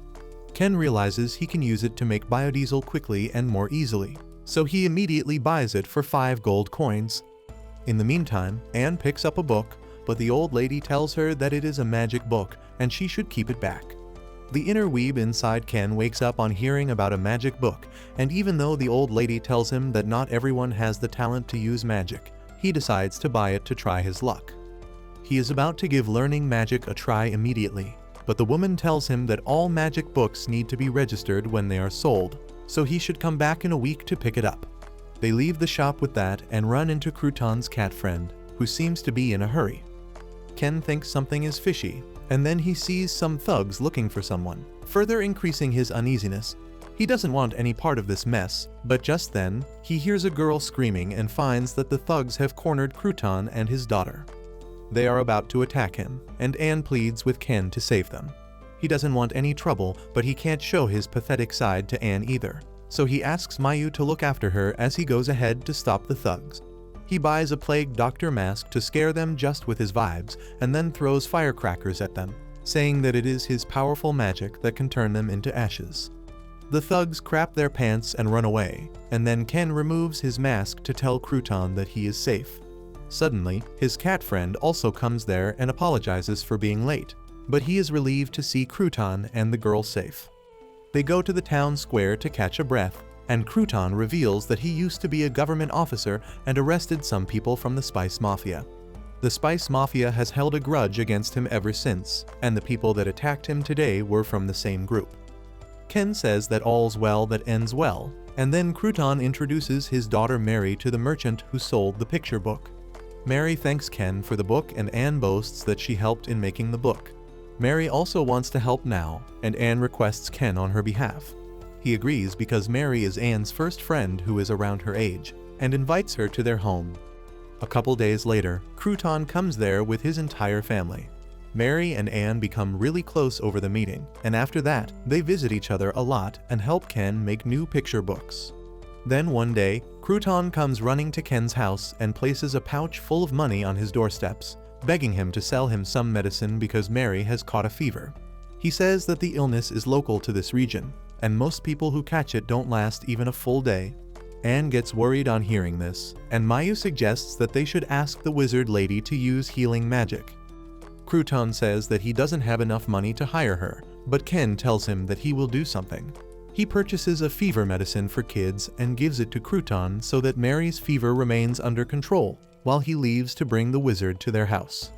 Ken realizes he can use it to make biodiesel quickly and more easily, so he immediately buys it for 5 gold coins. In the meantime, Anne picks up a book, but the old lady tells her that it is a magic book and she should keep it back. The inner weeb inside Ken wakes up on hearing about a magic book, and even though the old lady tells him that not everyone has the talent to use magic, he decides to buy it to try his luck. He is about to give learning magic a try immediately, but the woman tells him that all magic books need to be registered when they are sold, so he should come back in a week to pick it up. They leave the shop with that and run into Crouton's cat friend, who seems to be in a hurry. Ken thinks something is fishy, and then he sees some thugs looking for someone, further increasing his uneasiness. He doesn't want any part of this mess, but just then, he hears a girl screaming and finds that the thugs have cornered Crouton and his daughter. They are about to attack him, and Anne pleads with Ken to save them. He doesn't want any trouble, but he can't show his pathetic side to Anne either, so he asks Mayu to look after her as he goes ahead to stop the thugs. He buys a plague doctor mask to scare them just with his vibes, and then throws firecrackers at them, saying that it is his powerful magic that can turn them into ashes. The thugs crap their pants and run away, and then Ken removes his mask to tell Crouton that he is safe. Suddenly, his cat friend also comes there and apologizes for being late, but he is relieved to see Crouton and the girl safe. They go to the town square to catch a breath, and Crouton reveals that he used to be a government officer and arrested some people from the Spice Mafia. The Spice Mafia has held a grudge against him ever since, and the people that attacked him today were from the same group. Ken says that all's well that ends well, and then Crouton introduces his daughter Mary to the merchant who sold the picture book. Mary thanks Ken for the book, and Anne boasts that she helped in making the book. Mary also wants to help now, and Anne requests Ken on her behalf. He agrees because Mary is Anne's first friend who is around her age, and invites her to their home. A couple days later, Crouton comes there with his entire family. Mary and Anne become really close over the meeting, and after that, they visit each other a lot and help Ken make new picture books. Then one day, Crouton comes running to Ken's house and places a pouch full of money on his doorsteps, begging him to sell him some medicine because Mary has caught a fever. He says that the illness is local to this region, and most people who catch it don't last even a full day. Anne gets worried on hearing this, and Mayu suggests that they should ask the wizard lady to use healing magic. Crouton says that he doesn't have enough money to hire her, but Ken tells him that he will do something. He purchases a fever medicine for kids and gives it to Crouton so that Mary's fever remains under control, while he leaves to bring the wizard to their house.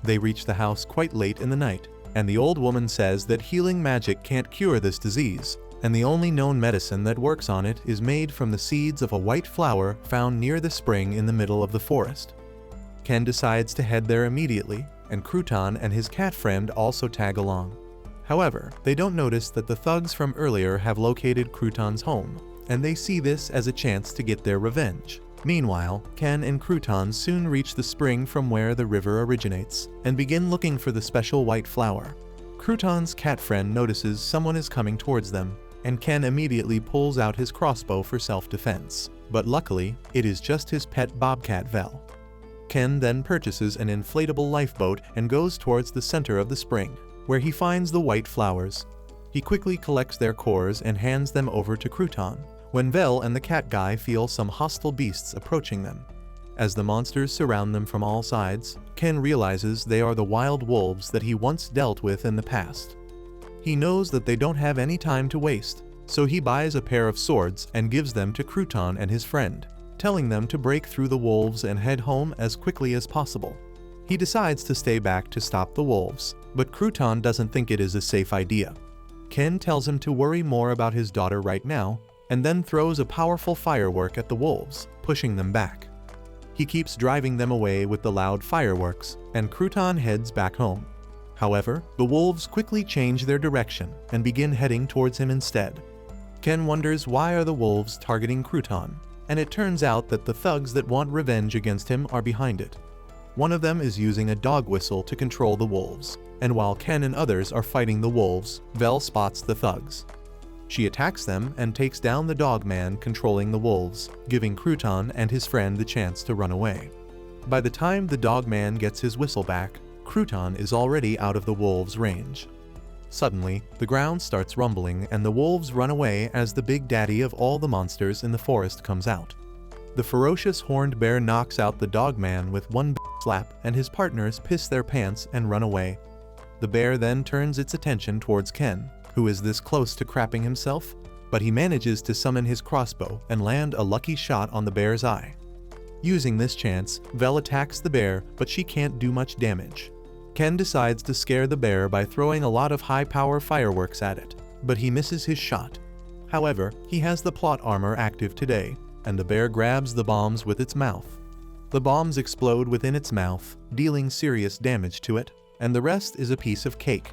They reach the house quite late in the night, and the old woman says that healing magic can't cure this disease, and the only known medicine that works on it is made from the seeds of a white flower found near the spring in the middle of the forest. Ken decides to head there immediately, and Crouton and his cat friend also tag along. However, they don't notice that the thugs from earlier have located Crouton's home, and they see this as a chance to get their revenge. Meanwhile, Ken and Crouton soon reach the spring from where the river originates, and begin looking for the special white flower. Crouton's cat friend notices someone is coming towards them, and Ken immediately pulls out his crossbow for self-defense, but luckily, it is just his pet bobcat Vel. Ken then purchases an inflatable lifeboat and goes towards the center of the spring, where he finds the white flowers. He quickly collects their cores and hands them over to Crouton, when Vel and the cat guy feel some hostile beasts approaching them. As the monsters surround them from all sides, Ken realizes they are the wild wolves that he once dealt with in the past. He knows that they don't have any time to waste, So he buys a pair of swords and gives them to Crouton and his friend, telling them to break through the wolves and head home as quickly as possible. He decides to stay back to stop the wolves, but Crouton doesn't think it is a safe idea. Ken tells him to worry more about his daughter right now, and then throws a powerful firework at the wolves, pushing them back. He keeps driving them away with the loud fireworks, and Crouton heads back home. However, the wolves quickly change their direction and begin heading towards him instead. Ken wonders why are the wolves targeting Crouton, and it turns out that the thugs that want revenge against him are behind it. One of them is using a dog whistle to control the wolves, and while Ken and others are fighting the wolves, Vel spots the thugs. She attacks them and takes down the dog man controlling the wolves, giving Crouton and his friend the chance to run away. By the time the dog man gets his whistle back, Crouton is already out of the wolves' range. Suddenly, the ground starts rumbling and the wolves run away as the big daddy of all the monsters in the forest comes out. The ferocious horned bear knocks out the dog man with one slap and his partners piss their pants and run away. The bear then turns its attention towards Ken, who is this close to crapping himself, but he manages to summon his crossbow and land a lucky shot on the bear's eye. Using this chance, Vel attacks the bear, but she can't do much damage. Ken decides to scare the bear by throwing a lot of high-power fireworks at it, but he misses his shot. However, he has the plot armor active today, and the bear grabs the bombs with its mouth. The bombs explode within its mouth, dealing serious damage to it, and the rest is a piece of cake.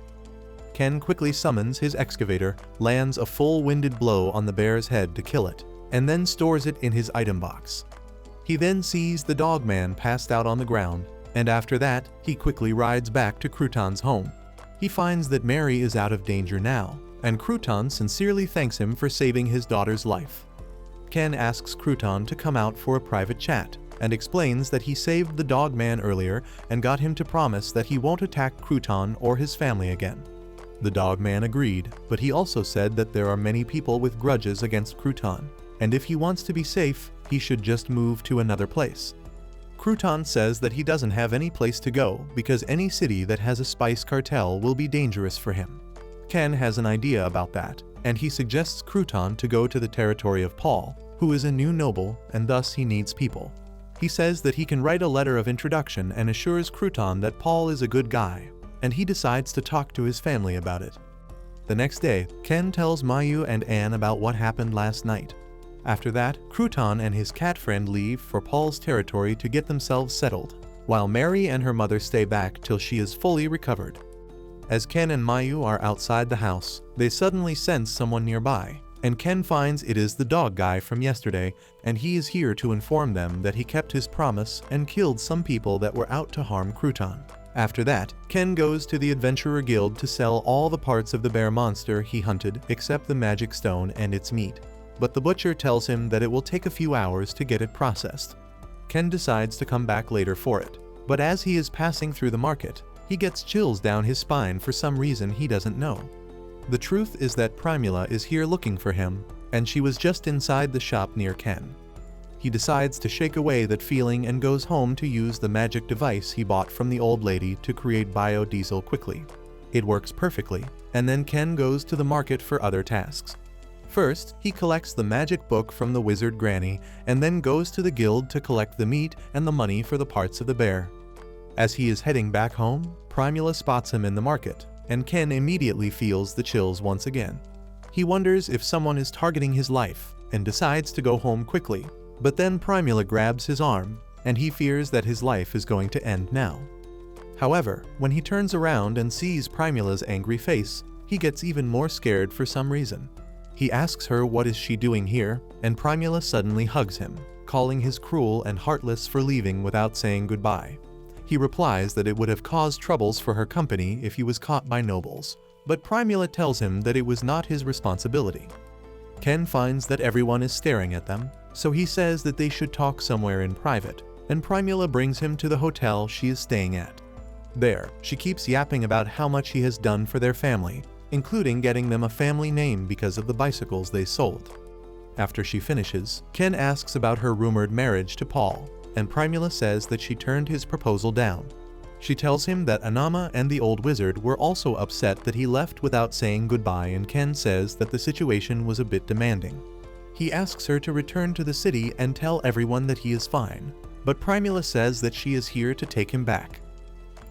Ken quickly summons his excavator, lands a full-winded blow on the bear's head to kill it, and then stores it in his item box. He then sees the dog man passed out on the ground, and after that, he quickly rides back to Crouton's home. He finds that Mary is out of danger now, and Crouton sincerely thanks him for saving his daughter's life. Ken asks Crouton to come out for a private chat, and explains that he saved the dog man earlier and got him to promise that he won't attack Crouton or his family again. The dog man agreed, but he also said that there are many people with grudges against Crouton, and if he wants to be safe, he should just move to another place. Crouton says that he doesn't have any place to go because any city that has a spice cartel will be dangerous for him. Ken has an idea about that, and he suggests Crouton to go to the territory of Paul, who is a new noble and thus he needs people. He says that he can write a letter of introduction and assures Crouton that Paul is a good guy, and he decides to talk to his family about it. The next day, Ken tells Mayu and Anne about what happened last night. After that, Crouton and his cat friend leave for Paul's territory to get themselves settled, while Mary and her mother stay back till she is fully recovered. As Ken and Mayu are outside the house, they suddenly sense someone nearby, and Ken finds it is the dog guy from yesterday, and he is here to inform them that he kept his promise and killed some people that were out to harm Crouton. After that, Ken goes to the Adventurer Guild to sell all the parts of the bear monster he hunted except the magic stone and its meat. But the butcher tells him that it will take a few hours to get it processed. Ken decides to come back later for it, but as he is passing through the market, he gets chills down his spine for some reason he doesn't know. The truth is that Primula is here looking for him, and she was just inside the shop near Ken. He decides to shake away that feeling and goes home to use the magic device he bought from the old lady to create biodiesel quickly. It works perfectly, and then Ken goes to the market for other tasks. First, he collects the magic book from the wizard granny, and then goes to the guild to collect the meat and the money for the parts of the bear. As he is heading back home, Primula spots him in the market, and Ken immediately feels the chills once again. He wonders if someone is targeting his life, and decides to go home quickly, but then Primula grabs his arm, and he fears that his life is going to end now. However, when he turns around and sees Primula's angry face, he gets even more scared for some reason. He asks her what is she doing here, and Primula suddenly hugs him, calling his cruel and heartless for leaving without saying goodbye. He replies that it would have caused troubles for her company if he was caught by nobles, but Primula tells him that it was not his responsibility. Ken finds that everyone is staring at them, so he says that they should talk somewhere in private, and Primula brings him to the hotel she is staying at. There, she keeps yapping about how much he has done for their family, including getting them a family name because of the bicycles they sold. After she finishes, Ken asks about her rumored marriage to Paul, and Primula says that she turned his proposal down. She tells him that Anama and the old wizard were also upset that he left without saying goodbye, and Ken says that the situation was a bit demanding. He asks her to return to the city and tell everyone that he is fine, but Primula says that she is here to take him back.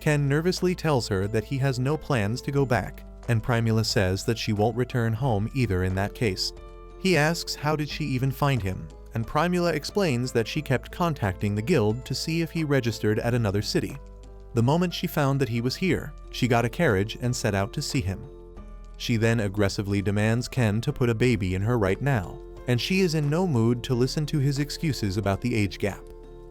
Ken nervously tells her that he has no plans to go back, and Primula says that she won't return home either in that case. He asks how did she even find him, and Primula explains that she kept contacting the guild to see if he registered at another city. The moment she found that he was here, she got a carriage and set out to see him. She then aggressively demands Ken to put a baby in her right now, and she is in no mood to listen to his excuses about the age gap.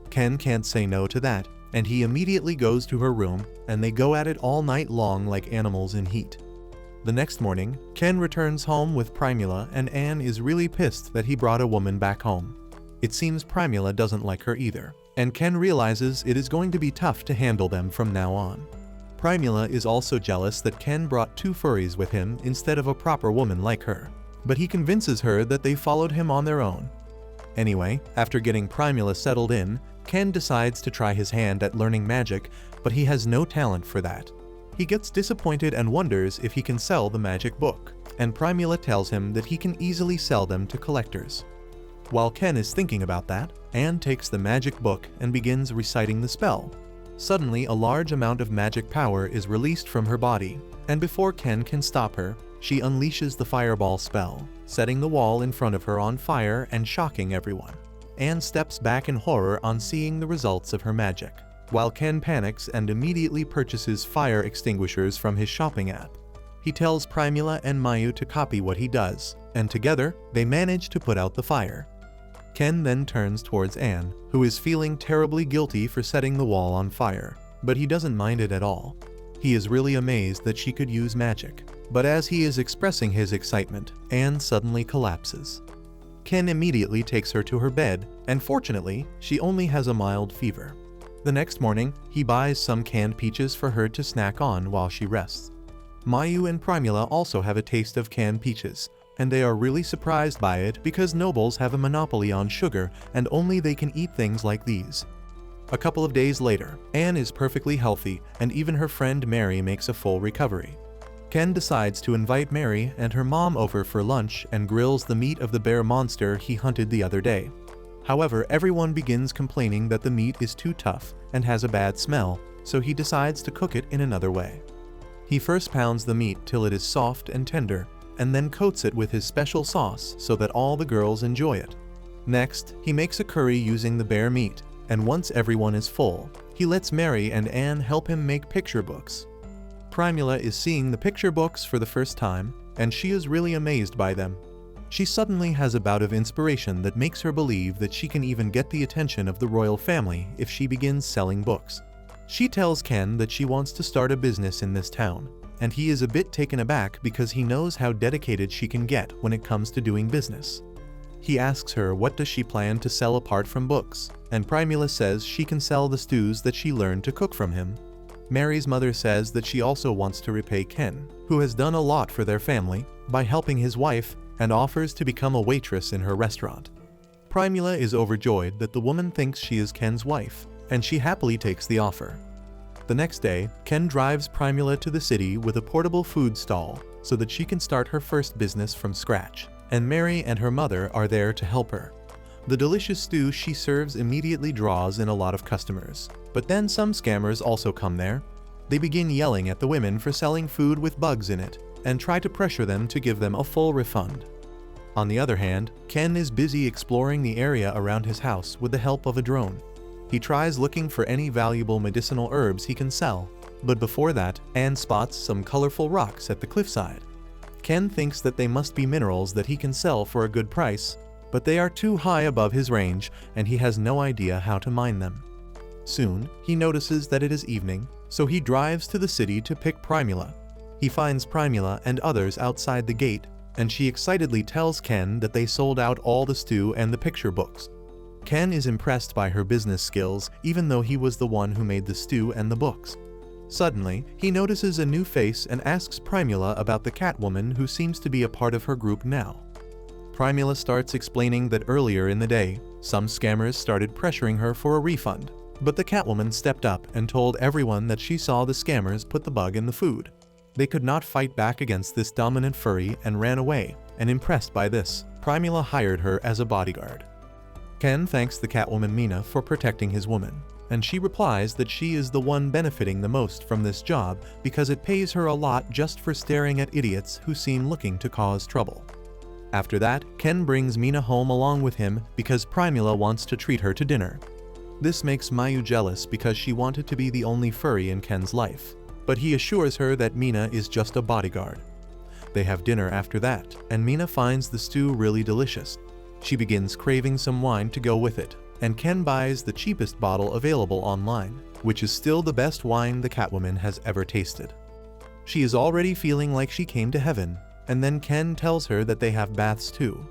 Ken can't say no to that, and he immediately goes to her room, and they go at it all night long like animals in heat. The next morning, Ken returns home with Primula, and Anne is really pissed that he brought a woman back home. It seems Primula doesn't like her either, and Ken realizes it is going to be tough to handle them from now on. Primula is also jealous that Ken brought two furries with him instead of a proper woman like her, but he convinces her that they followed him on their own. Anyway, after getting Primula settled in, Ken decides to try his hand at learning magic, but he has no talent for that. He gets disappointed and wonders if he can sell the magic book, and Primula tells him that he can easily sell them to collectors. While Ken is thinking about that, Anne takes the magic book and begins reciting the spell. Suddenly, a large amount of magic power is released from her body, and before Ken can stop her, she unleashes the fireball spell, setting the wall in front of her on fire and shocking everyone. Anne steps back in horror on seeing the results of her magic, while Ken panics and immediately purchases fire extinguishers from his shopping app. He tells Primula and Mayu to copy what he does, and together, they manage to put out the fire. Ken then turns towards Anne, who is feeling terribly guilty for setting the wall on fire, but he doesn't mind it at all. He is really amazed that she could use magic, but as he is expressing his excitement, Anne suddenly collapses. Ken immediately takes her to her bed, and fortunately, she only has a mild fever. The next morning, he buys some canned peaches for her to snack on while she rests. Mayu and Primula also have a taste of canned peaches, and they are really surprised by it because nobles have a monopoly on sugar and only they can eat things like these. A couple of days later, Anne is perfectly healthy and even her friend Mary makes a full recovery. Ken decides to invite Mary and her mom over for lunch and grills the meat of the bear monster he hunted the other day. However, everyone begins complaining that the meat is too tough and has a bad smell, so he decides to cook it in another way. He first pounds the meat till it is soft and tender, and then coats it with his special sauce so that all the girls enjoy it. Next, he makes a curry using the bear meat, and once everyone is full, he lets Mary and Anne help him make picture books. Primula is seeing the picture books for the first time, and she is really amazed by them. She suddenly has a bout of inspiration that makes her believe that she can even get the attention of the royal family if she begins selling books. She tells Ken that she wants to start a business in this town, and he is a bit taken aback because he knows how dedicated she can get when it comes to doing business. He asks her what does she plan to sell apart from books, and Primula says she can sell the stews that she learned to cook from him. Mary's mother says that she also wants to repay Ken, who has done a lot for their family, by helping his wife, and offers to become a waitress in her restaurant. Primula is overjoyed that the woman thinks she is Ken's wife, and she happily takes the offer. The next day, Ken drives Primula to the city with a portable food stall so that she can start her first business from scratch, and Mary and her mother are there to help her. The delicious stew she serves immediately draws in a lot of customers, but then some scammers also come there. They begin yelling at the women for selling food with bugs in it, and try to pressure them to give them a full refund. On the other hand, Ken is busy exploring the area around his house with the help of a drone. He tries looking for any valuable medicinal herbs he can sell, but before that, Anne spots some colorful rocks at the cliffside. Ken thinks that they must be minerals that he can sell for a good price, but they are too high above his range and he has no idea how to mine them. Soon, he notices that it is evening, so he drives to the city to pick Primula. He finds Primula and others outside the gate, and she excitedly tells Ken that they sold out all the stew and the picture books. Ken is impressed by her business skills even though he was the one who made the stew and the books. Suddenly, he notices a new face and asks Primula about the Catwoman who seems to be a part of her group now. Primula starts explaining that earlier in the day, some scammers started pressuring her for a refund, But the Catwoman stepped up and told everyone that she saw the scammers put the bug in the food. They could not fight back against this dominant furry and ran away, and impressed by this, Primula hired her as a bodyguard. Ken thanks the Catwoman Mina for protecting his woman, and she replies that she is the one benefiting the most from this job because it pays her a lot just for staring at idiots who seem looking to cause trouble. After that, Ken brings Mina home along with him because Primula wants to treat her to dinner. This makes Mayu jealous because she wanted to be the only furry in Ken's life, but he assures her that Mina is just a bodyguard. They have dinner after that, and Mina finds the stew really delicious. She begins craving some wine to go with it, and Ken buys the cheapest bottle available online, which is still the best wine the Catwoman has ever tasted. She is already feeling like she came to heaven, and then Ken tells her that they have baths too.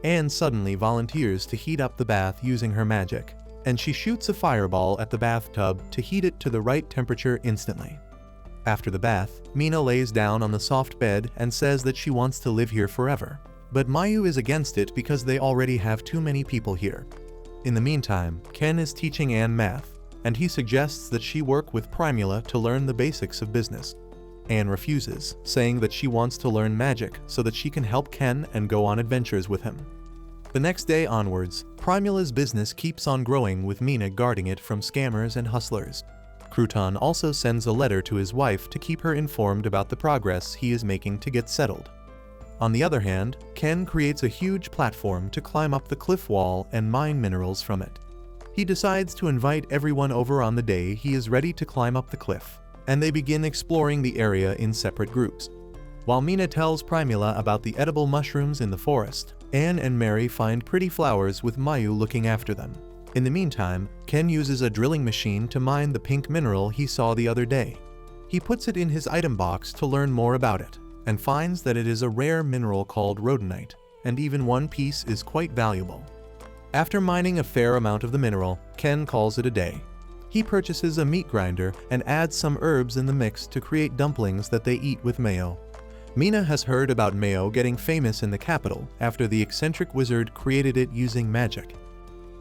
Anne suddenly volunteers to heat up the bath using her magic, and she shoots a fireball at the bathtub to heat it to the right temperature instantly. After the bath, Mina lays down on the soft bed and says that she wants to live here forever. But Mayu is against it because they already have too many people here. In the meantime, Ken is teaching Anne math, and he suggests that she work with Primula to learn the basics of business. Anne refuses, saying that she wants to learn magic so that she can help Ken and go on adventures with him. The next day onwards, Primula's business keeps on growing with Mina guarding it from scammers and hustlers. Crouton also sends a letter to his wife to keep her informed about the progress he is making to get settled. On the other hand, Ken creates a huge platform to climb up the cliff wall and mine minerals from it. He decides to invite everyone over on the day he is ready to climb up the cliff, and they begin exploring the area in separate groups. While Mina tells Primula about the edible mushrooms in the forest, Anne and Mary find pretty flowers with Mayu looking after them. In the meantime, Ken uses a drilling machine to mine the pink mineral he saw the other day. He puts it in his item box to learn more about it, and finds that it is a rare mineral called rhodonite, and even one piece is quite valuable. After mining a fair amount of the mineral, Ken calls it a day. He purchases a meat grinder and adds some herbs in the mix to create dumplings that they eat with mayo. Mina has heard about mayo getting famous in the capital after the eccentric wizard created it using magic.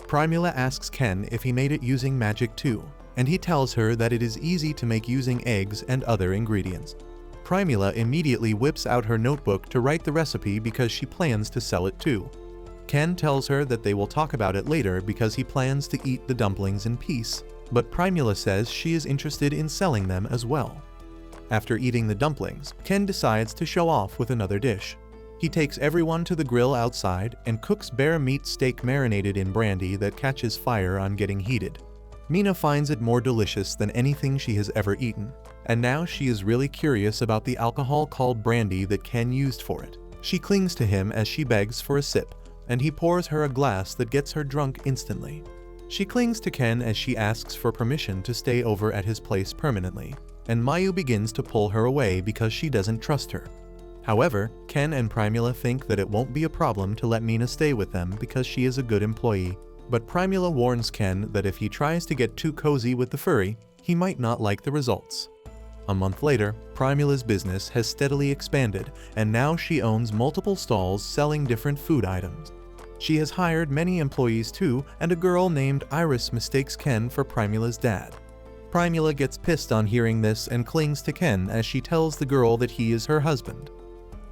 Primula asks Ken if he made it using magic too, and he tells her that it is easy to make using eggs and other ingredients. Primula immediately whips out her notebook to write the recipe because she plans to sell it too. Ken tells her that they will talk about it later because he plans to eat the dumplings in peace, but Primula says she is interested in selling them as well. After eating the dumplings, Ken decides to show off with another dish. He takes everyone to the grill outside and cooks bear meat steak marinated in brandy that catches fire on getting heated. Mina finds it more delicious than anything she has ever eaten, and now she is really curious about the alcohol called brandy that Ken used for it. She clings to him as she begs for a sip, and he pours her a glass that gets her drunk instantly. She clings to Ken as she asks for permission to stay over at his place permanently, and Mayu begins to pull her away because she doesn't trust her. However, Ken and Primula think that it won't be a problem to let Mina stay with them because she is a good employee, but Primula warns Ken that if he tries to get too cozy with the furry, he might not like the results. A month later, Primula's business has steadily expanded, and now she owns multiple stalls selling different food items. She has hired many employees too, and a girl named Iris mistakes Ken for Primula's dad. Primula gets pissed on hearing this and clings to Ken as she tells the girl that he is her husband.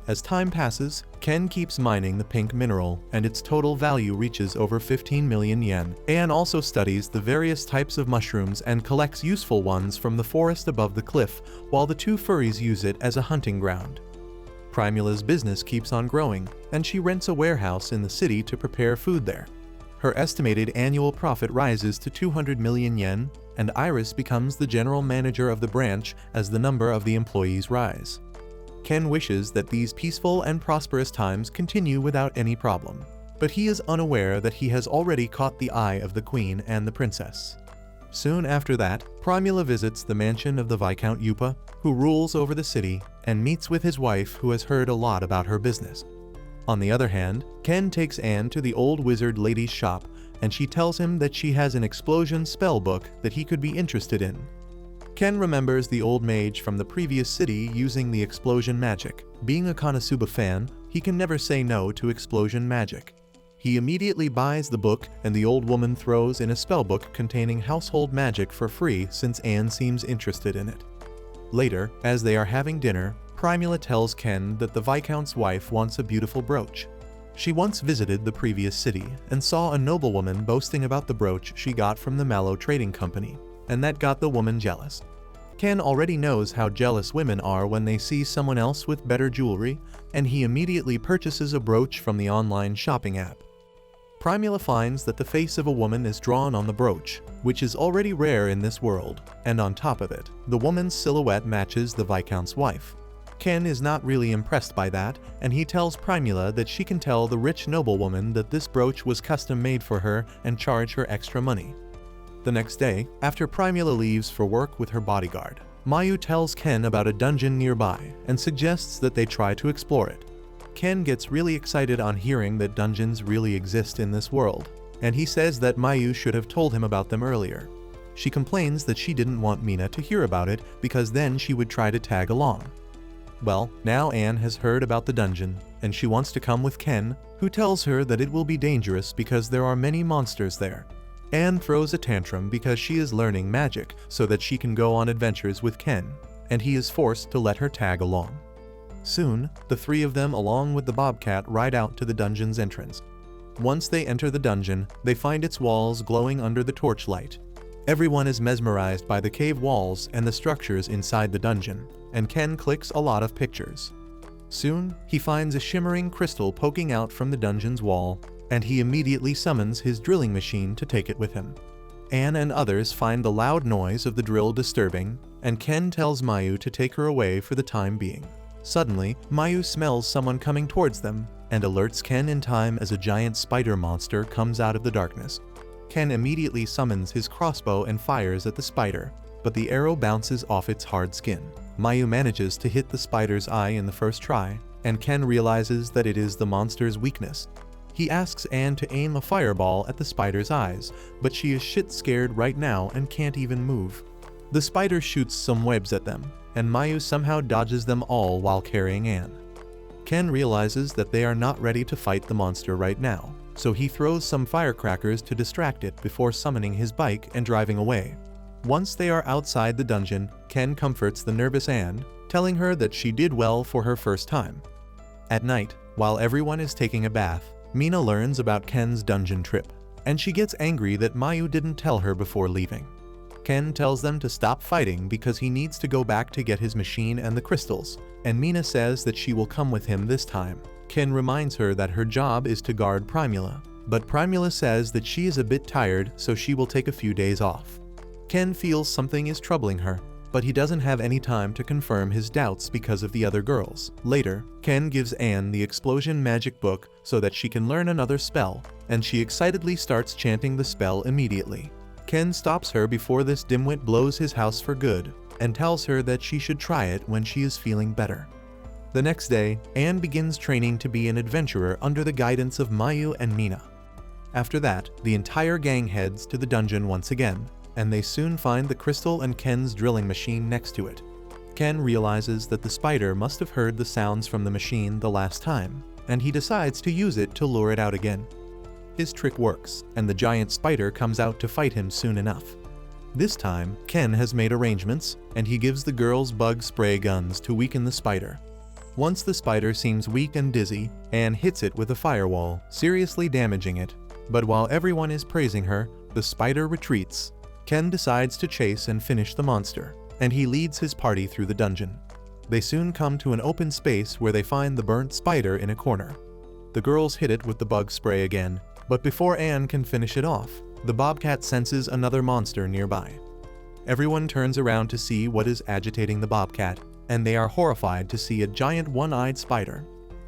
As time passes, Ken keeps mining the pink mineral, and its total value reaches over 15 million yen. Anne also studies the various types of mushrooms and collects useful ones from the forest above the cliff, while the two furries use it as a hunting ground. Primula's business keeps on growing, and she rents a warehouse in the city to prepare food there. Her estimated annual profit rises to 200 million yen, and Iris becomes the general manager of the branch as the number of the employees rise. Ken wishes that these peaceful and prosperous times continue without any problem, but he is unaware that he has already caught the eye of the queen and the princess. Soon after that, Primula visits the mansion of the Viscount Yupa, who rules over the city, and meets with his wife, who has heard a lot about her business. On the other hand, Ken takes Anne to the old wizard lady's shop, and she tells him that she has an explosion spell book that he could be interested in. Ken remembers the old mage from the previous city using the explosion magic. Being a Konosuba fan, he can never say no to explosion magic. He immediately buys the book, and the old woman throws in a spellbook containing household magic for free since Anne seems interested in it. Later, as they are having dinner, Primula tells Ken that the Viscount's wife wants a beautiful brooch. She once visited the previous city and saw a noblewoman boasting about the brooch she got from the Mallow Trading Company, and that got the woman jealous. Ken already knows how jealous women are when they see someone else with better jewelry, and he immediately purchases a brooch from the online shopping app. Primula finds that the face of a woman is drawn on the brooch, which is already rare in this world, and on top of it, the woman's silhouette matches the Viscount's wife. Ken is not really impressed by that, and he tells Primula that she can tell the rich noblewoman that this brooch was custom made for her and charge her extra money. The next day, after Primula leaves for work with her bodyguard, Mayu tells Ken about a dungeon nearby and suggests that they try to explore it. Ken gets really excited on hearing that dungeons really exist in this world, and he says that Mayu should have told him about them earlier. She complains that she didn't want Mina to hear about it because then she would try to tag along. Well, now Anne has heard about the dungeon, and she wants to come with Ken, who tells her that it will be dangerous because there are many monsters there. Anne throws a tantrum because she is learning magic so that she can go on adventures with Ken, and he is forced to let her tag along. Soon, the three of them along with the bobcat ride out to the dungeon's entrance. Once they enter the dungeon, they find its walls glowing under the torchlight. Everyone is mesmerized by the cave walls and the structures inside the dungeon, and Ken clicks a lot of pictures. Soon, he finds a shimmering crystal poking out from the dungeon's wall, and he immediately summons his drilling machine to take it with him. Anne and others find the loud noise of the drill disturbing, and Ken tells Mayu to take her away for the time being. Suddenly, Mayu smells someone coming towards them, and alerts Ken in time as a giant spider monster comes out of the darkness. Ken immediately summons his crossbow and fires at the spider, but the arrow bounces off its hard skin. Mayu manages to hit the spider's eye in the first try, and Ken realizes that it is the monster's weakness. He asks Anne to aim a fireball at the spider's eyes, but she is shit scared right now and can't even move. The spider shoots some webs at them, and Mayu somehow dodges them all while carrying Anne. Ken realizes that they are not ready to fight the monster right now, so he throws some firecrackers to distract it before summoning his bike and driving away. Once they are outside the dungeon, Ken comforts the nervous Anne, telling her that she did well for her first time. At night, while everyone is taking a bath, Mina learns about Ken's dungeon trip, and she gets angry that Mayu didn't tell her before leaving. Ken tells them to stop fighting because he needs to go back to get his machine and the crystals, and Mina says that she will come with him this time. Ken reminds her that her job is to guard Primula, but Primula says that she is a bit tired, so she will take a few days off. Ken feels something is troubling her, but he doesn't have any time to confirm his doubts because of the other girls. Later, Ken gives Anne the explosion magic book so that she can learn another spell, and she excitedly starts chanting the spell immediately. Ken stops her before this dimwit blows his house for good, and tells her that she should try it when she is feeling better. The next day, Anne begins training to be an adventurer under the guidance of Mayu and Mina. After that, the entire gang heads to the dungeon once again, and they soon find the crystal and Ken's drilling machine next to it. Ken realizes that the spider must have heard the sounds from the machine the last time, and he decides to use it to lure it out again. His trick works, and the giant spider comes out to fight him soon enough. This time, Ken has made arrangements, and he gives the girls bug spray guns to weaken the spider. Once the spider seems weak and dizzy, Anne hits it with a firewall, seriously damaging it. But while everyone is praising her, the spider retreats. Ken decides to chase and finish the monster, and he leads his party through the dungeon. They soon come to an open space where they find the burnt spider in a corner. The girls hit it with the bug spray again, but before Anne can finish it off, the bobcat senses another monster nearby. Everyone turns around to see what is agitating the bobcat, and they are horrified to see a giant one-eyed spider.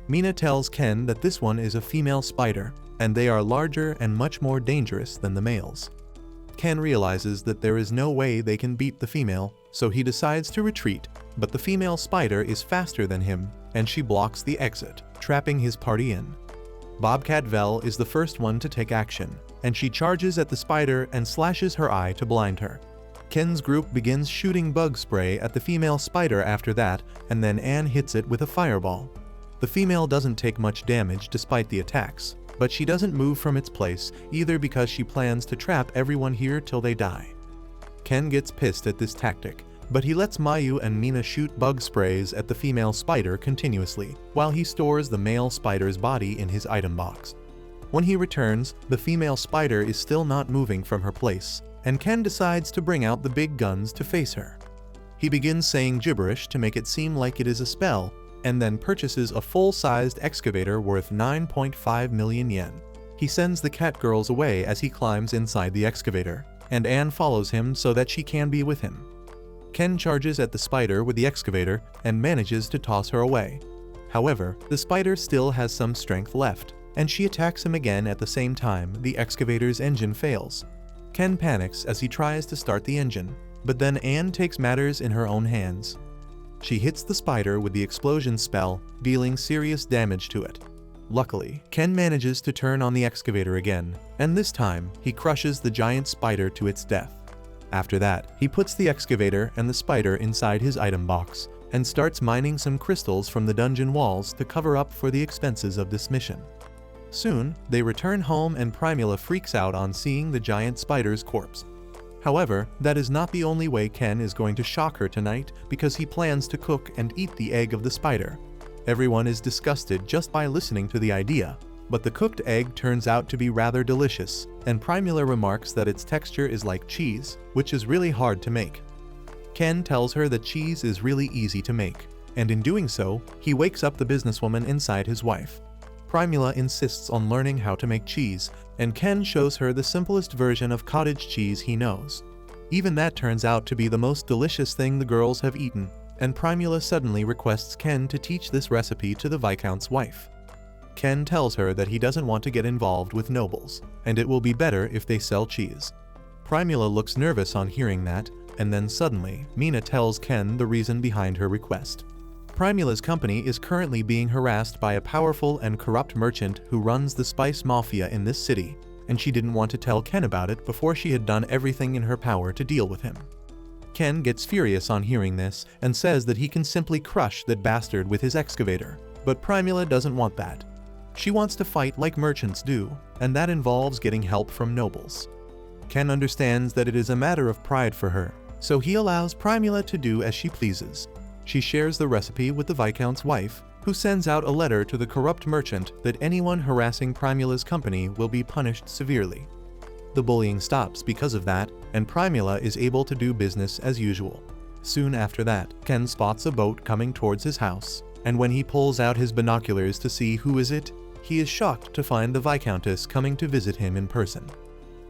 Mina tells Ken that this one is a female spider, and they are larger and much more dangerous than the males. Ken realizes that there is no way they can beat the female, so he decides to retreat, but the female spider is faster than him, and she blocks the exit, trapping his party in. Bobcat Vel is the first one to take action, and she charges at the spider and slashes her eye to blind her. Ken's group begins shooting bug spray at the female spider after that, and then Anne hits it with a fireball. The female doesn't take much damage despite the attacks, but she doesn't move from its place, either because she plans to trap everyone here till they die. Ken gets pissed at this tactic, but he lets Mayu and Mina shoot bug sprays at the female spider continuously, while he stores the male spider's body in his item box. When he returns, the female spider is still not moving from her place, and Ken decides to bring out the big guns to face her. He begins saying gibberish to make it seem like it is a spell, and then purchases a full-sized excavator worth 9.5 million yen. He sends the cat girls away as he climbs inside the excavator, and Anne follows him so that she can be with him. Ken charges at the spider with the excavator and manages to toss her away. However, the spider still has some strength left, and she attacks him again at the same time the excavator's engine fails. Ken panics as he tries to start the engine, but then Anne takes matters in her own hands. She hits the spider with the explosion spell, dealing serious damage to it. Luckily, Ken manages to turn on the excavator again, and this time, he crushes the giant spider to its death. After that, he puts the excavator and the spider inside his item box, and starts mining some crystals from the dungeon walls to cover up for the expenses of this mission. Soon, they return home and Primula freaks out on seeing the giant spider's corpse. However, that is not the only way Ken is going to shock her tonight, because he plans to cook and eat the egg of the spider. Everyone is disgusted just by listening to the idea, but the cooked egg turns out to be rather delicious, and Primula remarks that its texture is like cheese, which is really hard to make. Ken tells her that cheese is really easy to make, and in doing so, he wakes up the businesswoman inside his wife. Primula insists on learning how to make cheese, and Ken shows her the simplest version of cottage cheese he knows. Even that turns out to be the most delicious thing the girls have eaten, and Primula suddenly requests Ken to teach this recipe to the Viscount's wife. Ken tells her that he doesn't want to get involved with nobles, and it will be better if they sell cheese. Primula looks nervous on hearing that, and then suddenly, Mina tells Ken the reason behind her request. Primula's company is currently being harassed by a powerful and corrupt merchant who runs the spice mafia in this city, and she didn't want to tell Ken about it before she had done everything in her power to deal with him. Ken gets furious on hearing this and says that he can simply crush that bastard with his excavator, but Primula doesn't want that. She wants to fight like merchants do, and that involves getting help from nobles. Ken understands that it is a matter of pride for her, so he allows Primula to do as she pleases. She shares the recipe with the Viscount's wife, who sends out a letter to the corrupt merchant that anyone harassing Primula's company will be punished severely. The bullying stops because of that, and Primula is able to do business as usual. Soon after that, Ken spots a boat coming towards his house, and when he pulls out his binoculars to see who is it, he is shocked to find the Viscountess coming to visit him in person.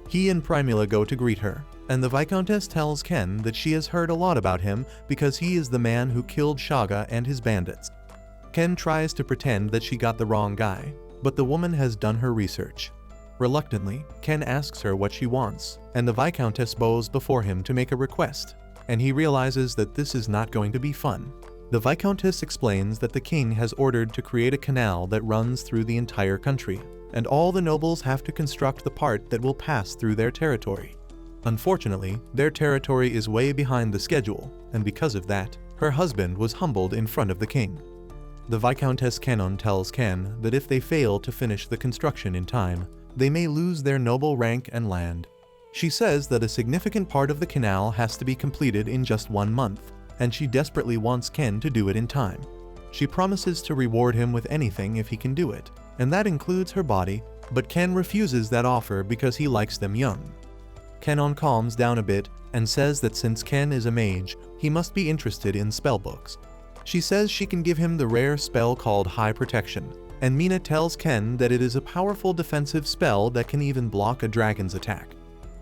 He and Primula go to greet her, and the Viscountess tells Ken that she has heard a lot about him because he is the man who killed Shaga and his bandits. Ken tries to pretend that she got the wrong guy, but the woman has done her research. Reluctantly, Ken asks her what she wants, and the Viscountess bows before him to make a request, and he realizes that this is not going to be fun. The Viscountess explains that the king has ordered to create a canal that runs through the entire country, and all the nobles have to construct the part that will pass through their territory. Unfortunately, their territory is way behind the schedule, and because of that, her husband was humbled in front of the king. The Viscountess Kenon tells Ken that if they fail to finish the construction in time, they may lose their noble rank and land. She says that a significant part of the canal has to be completed in just 1 month, and she desperately wants Ken to do it in time. She promises to reward him with anything if he can do it, and that includes her body, but Ken refuses that offer because he likes them young. Kenon calms down a bit and says that since Ken is a mage, he must be interested in spellbooks. She says she can give him the rare spell called High Protection, and Mina tells Ken that it is a powerful defensive spell that can even block a dragon's attack.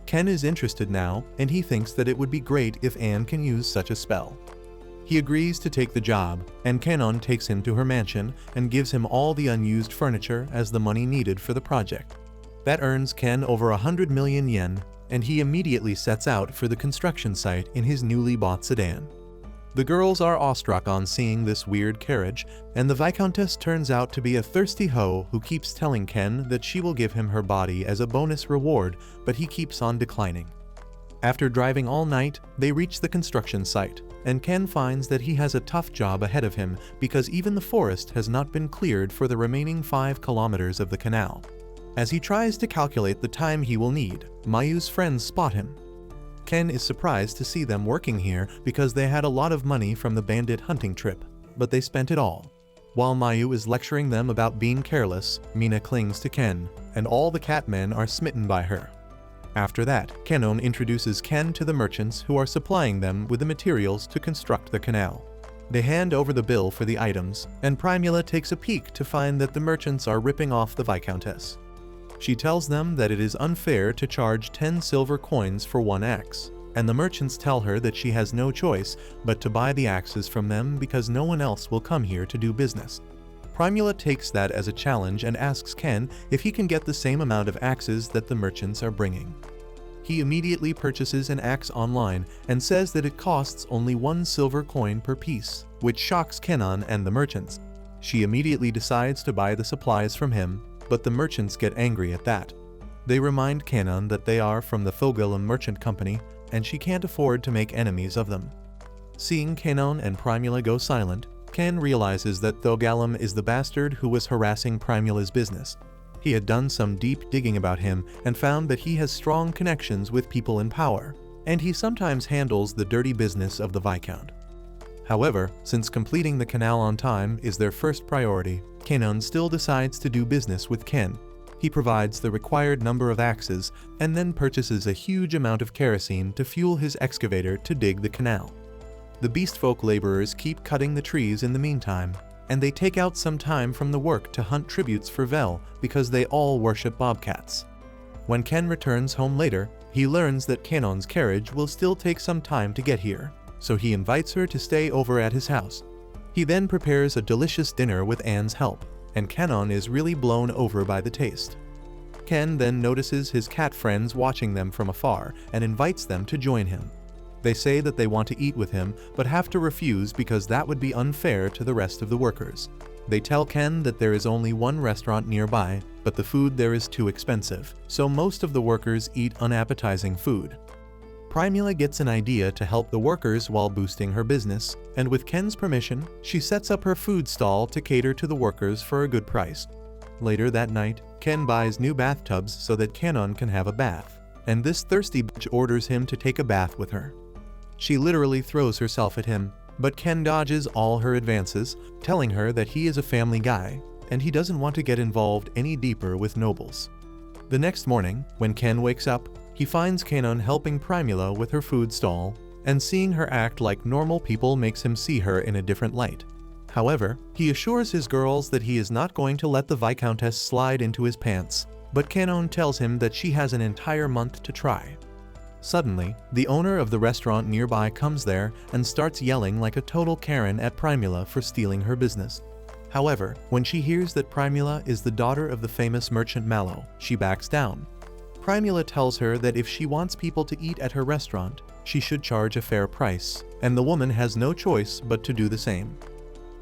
Ken is interested now, and he thinks that it would be great if Anne can use such a spell. He agrees to take the job, and Kenon takes him to her mansion and gives him all the unused furniture as the money needed for the project. That earns Ken over 100 million yen, and he immediately sets out for the construction site in his newly bought sedan. The girls are awestruck on seeing this weird carriage, and the Viscountess turns out to be a thirsty hoe who keeps telling Ken that she will give him her body as a bonus reward, but he keeps on declining. After driving all night, they reach the construction site, and Ken finds that he has a tough job ahead of him because even the forest has not been cleared for the remaining 5 kilometers of the canal. As he tries to calculate the time he will need, Mayu's friends spot him. Ken is surprised to see them working here because they had a lot of money from the bandit hunting trip, but they spent it all. While Mayu is lecturing them about being careless, Mina clings to Ken, and all the catmen are smitten by her. After that, Kenon introduces Ken to the merchants who are supplying them with the materials to construct the canal. They hand over the bill for the items, and Primula takes a peek to find that the merchants are ripping off the Viscountess. She tells them that it is unfair to charge 10 silver coins for one axe, and the merchants tell her that she has no choice but to buy the axes from them because no one else will come here to do business. Primula takes that as a challenge and asks Ken if he can get the same amount of axes that the merchants are bringing. He immediately purchases an axe online and says that it costs only 1 silver coin per piece, which shocks Kenon and the merchants. She immediately decides to buy the supplies from him, but the merchants get angry at that. They remind Kenon that they are from the Fogelum Merchant Company, and she can't afford to make enemies of them. Seeing Kenon and Primula go silent, Ken realizes that Thogalum is the bastard who was harassing Primula's business. He had done some deep digging about him and found that he has strong connections with people in power, and he sometimes handles the dirty business of the Viscount. However, since completing the canal on time is their first priority, Kenon still decides to do business with Ken. He provides the required number of axes and then purchases a huge amount of kerosene to fuel his excavator to dig the canal. The beastfolk laborers keep cutting the trees in the meantime, and they take out some time from the work to hunt tributes for Vel because they all worship bobcats. When Ken returns home later, he learns that Kenon's carriage will still take some time to get here, so he invites her to stay over at his house. He then prepares a delicious dinner with Anne's help, and Kenon is really blown over by the taste. Ken then notices his cat friends watching them from afar and invites them to join him. They say that they want to eat with him, but have to refuse because that would be unfair to the rest of the workers. They tell Ken that there is only one restaurant nearby, but the food there is too expensive, so most of the workers eat unappetizing food. Primula gets an idea to help the workers while boosting her business, and with Ken's permission, she sets up her food stall to cater to the workers for a good price. Later that night, Ken buys new bathtubs so that Kenon can have a bath, and this thirsty bitch orders him to take a bath with her. She literally throws herself at him, but Ken dodges all her advances, telling her that he is a family guy, and he doesn't want to get involved any deeper with nobles. The next morning, when Ken wakes up, he finds Kenon helping Primula with her food stall, and seeing her act like normal people makes him see her in a different light. However, he assures his girls that he is not going to let the Viscountess slide into his pants, but Kenon tells him that she has an entire month to try. Suddenly, the owner of the restaurant nearby comes there and starts yelling like a total Karen at Primula for stealing her business. However, when she hears that Primula is the daughter of the famous merchant Mallow, she backs down. Primula tells her that if she wants people to eat at her restaurant, she should charge a fair price, and the woman has no choice but to do the same.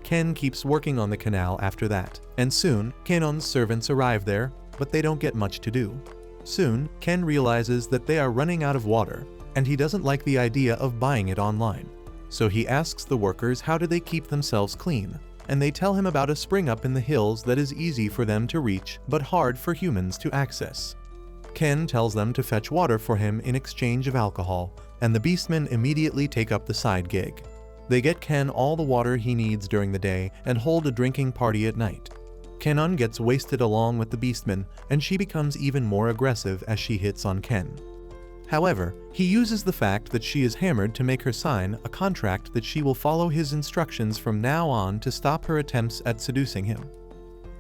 Ken keeps working on the canal after that, and soon, Kenon's servants arrive there, but they don't get much to do. Soon, Ken realizes that they are running out of water, and he doesn't like the idea of buying it online. So he asks the workers how do they keep themselves clean, and they tell him about a spring up in the hills that is easy for them to reach but hard for humans to access. Ken tells them to fetch water for him in exchange of alcohol, and the beastmen immediately take up the side gig. They get Ken all the water he needs during the day and hold a drinking party at night. Kenon gets wasted along with the beastmen, and she becomes even more aggressive as she hits on Ken. However, he uses the fact that she is hammered to make her sign a contract that she will follow his instructions from now on to stop her attempts at seducing him.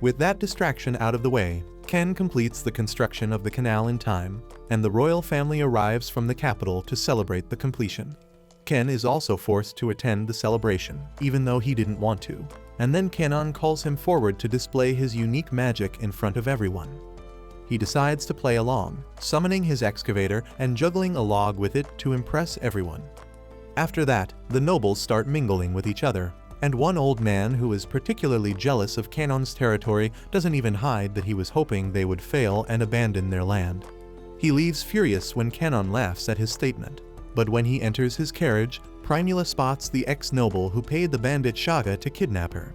With that distraction out of the way, Ken completes the construction of the canal in time, and the royal family arrives from the capital to celebrate the completion. Ken is also forced to attend the celebration, even though he didn't want to, and then Kenon calls him forward to display his unique magic in front of everyone. He decides to play along, summoning his excavator and juggling a log with it to impress everyone. After that, the nobles start mingling with each other, and one old man who is particularly jealous of Kenon's territory doesn't even hide that he was hoping they would fail and abandon their land. He leaves furious when Kenon laughs at his statement, but when he enters his carriage, Primula spots the ex-noble who paid the bandit Shaga to kidnap her.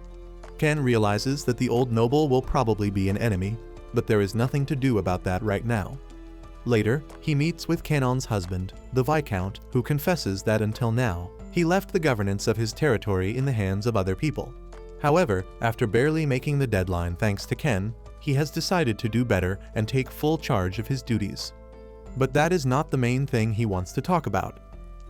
Ken realizes that the old noble will probably be an enemy, but there is nothing to do about that right now. Later, he meets with Kenon's husband, the Viscount, who confesses that until now, he left the governance of his territory in the hands of other people. However, after barely making the deadline thanks to Ken, he has decided to do better and take full charge of his duties. But that is not the main thing he wants to talk about.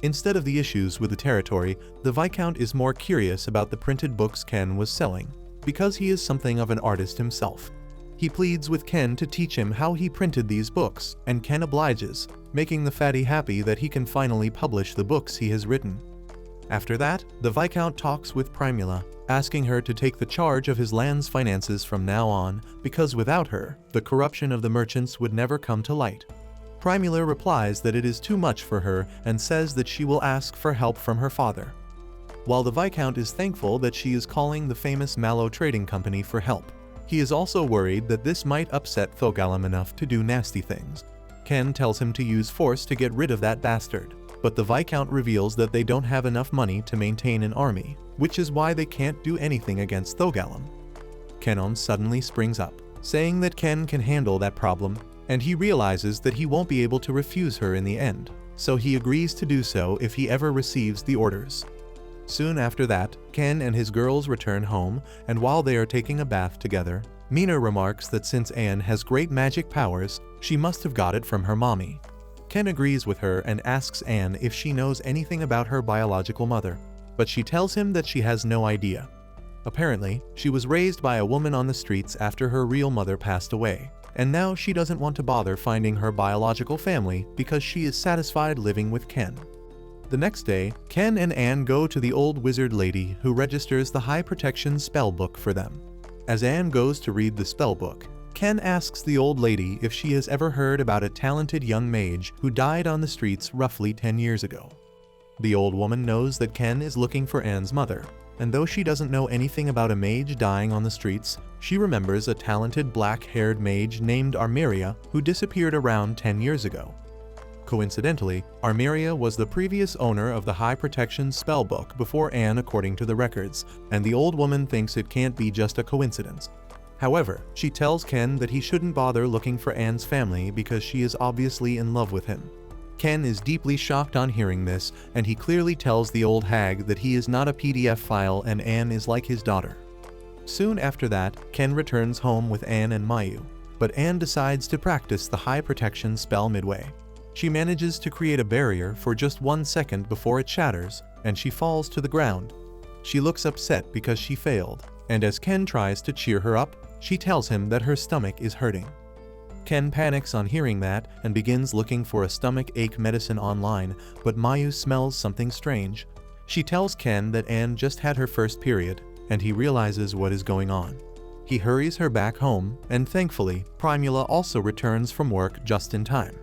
Instead of the issues with the territory, the Viscount is more curious about the printed books Ken was selling, because he is something of an artist himself. He pleads with Ken to teach him how he printed these books, and Ken obliges, making the fatty happy that he can finally publish the books he has written. After that, the Viscount talks with Primula, asking her to take the charge of his land's finances from now on, because without her, the corruption of the merchants would never come to light. Primula replies that it is too much for her and says that she will ask for help from her father. While the Viscount is thankful that she is calling the famous Mallow Trading Company for help, he is also worried that this might upset Thogalum enough to do nasty things. Ken tells him to use force to get rid of that bastard, but the Viscount reveals that they don't have enough money to maintain an army, which is why they can't do anything against Thogalum. Kenon suddenly springs up, saying that Ken can handle that problem, and he realizes that he won't be able to refuse her in the end, so he agrees to do so if he ever receives the orders. Soon after that, Ken and his girls return home, and while they are taking a bath together, Mina remarks that since Anne has great magic powers, she must have got it from her mommy. Ken agrees with her and asks Anne if she knows anything about her biological mother, but she tells him that she has no idea. Apparently, she was raised by a woman on the streets after her real mother passed away, and now she doesn't want to bother finding her biological family because she is satisfied living with Ken. The next day, Ken and Anne go to the old wizard lady who registers the high protection spell book for them. As Anne goes to read the spell book, Ken asks the old lady if she has ever heard about a talented young mage who died on the streets roughly 10 years ago. The old woman knows that Ken is looking for Anne's mother, and though she doesn't know anything about a mage dying on the streets, she remembers a talented black-haired mage named Armeria who disappeared around 10 years ago. Coincidentally, Armeria was the previous owner of the High Protection Spellbook before Anne according to the records, and the old woman thinks it can't be just a coincidence. However, she tells Ken that he shouldn't bother looking for Anne's family because she is obviously in love with him. Ken is deeply shocked on hearing this, and he clearly tells the old hag that he is not a PDF file and Anne is like his daughter. Soon after that, Ken returns home with Anne and Mayu, but Anne decides to practice the High Protection spell midway. She manages to create a barrier for just 1 second before it shatters, and she falls to the ground. She looks upset because she failed, and as Ken tries to cheer her up, she tells him that her stomach is hurting. Ken panics on hearing that and begins looking for a stomach ache medicine online, but Mayu smells something strange. She tells Ken that Anne just had her first period, and he realizes what is going on. He hurries her back home, and thankfully, Primula also returns from work just in time.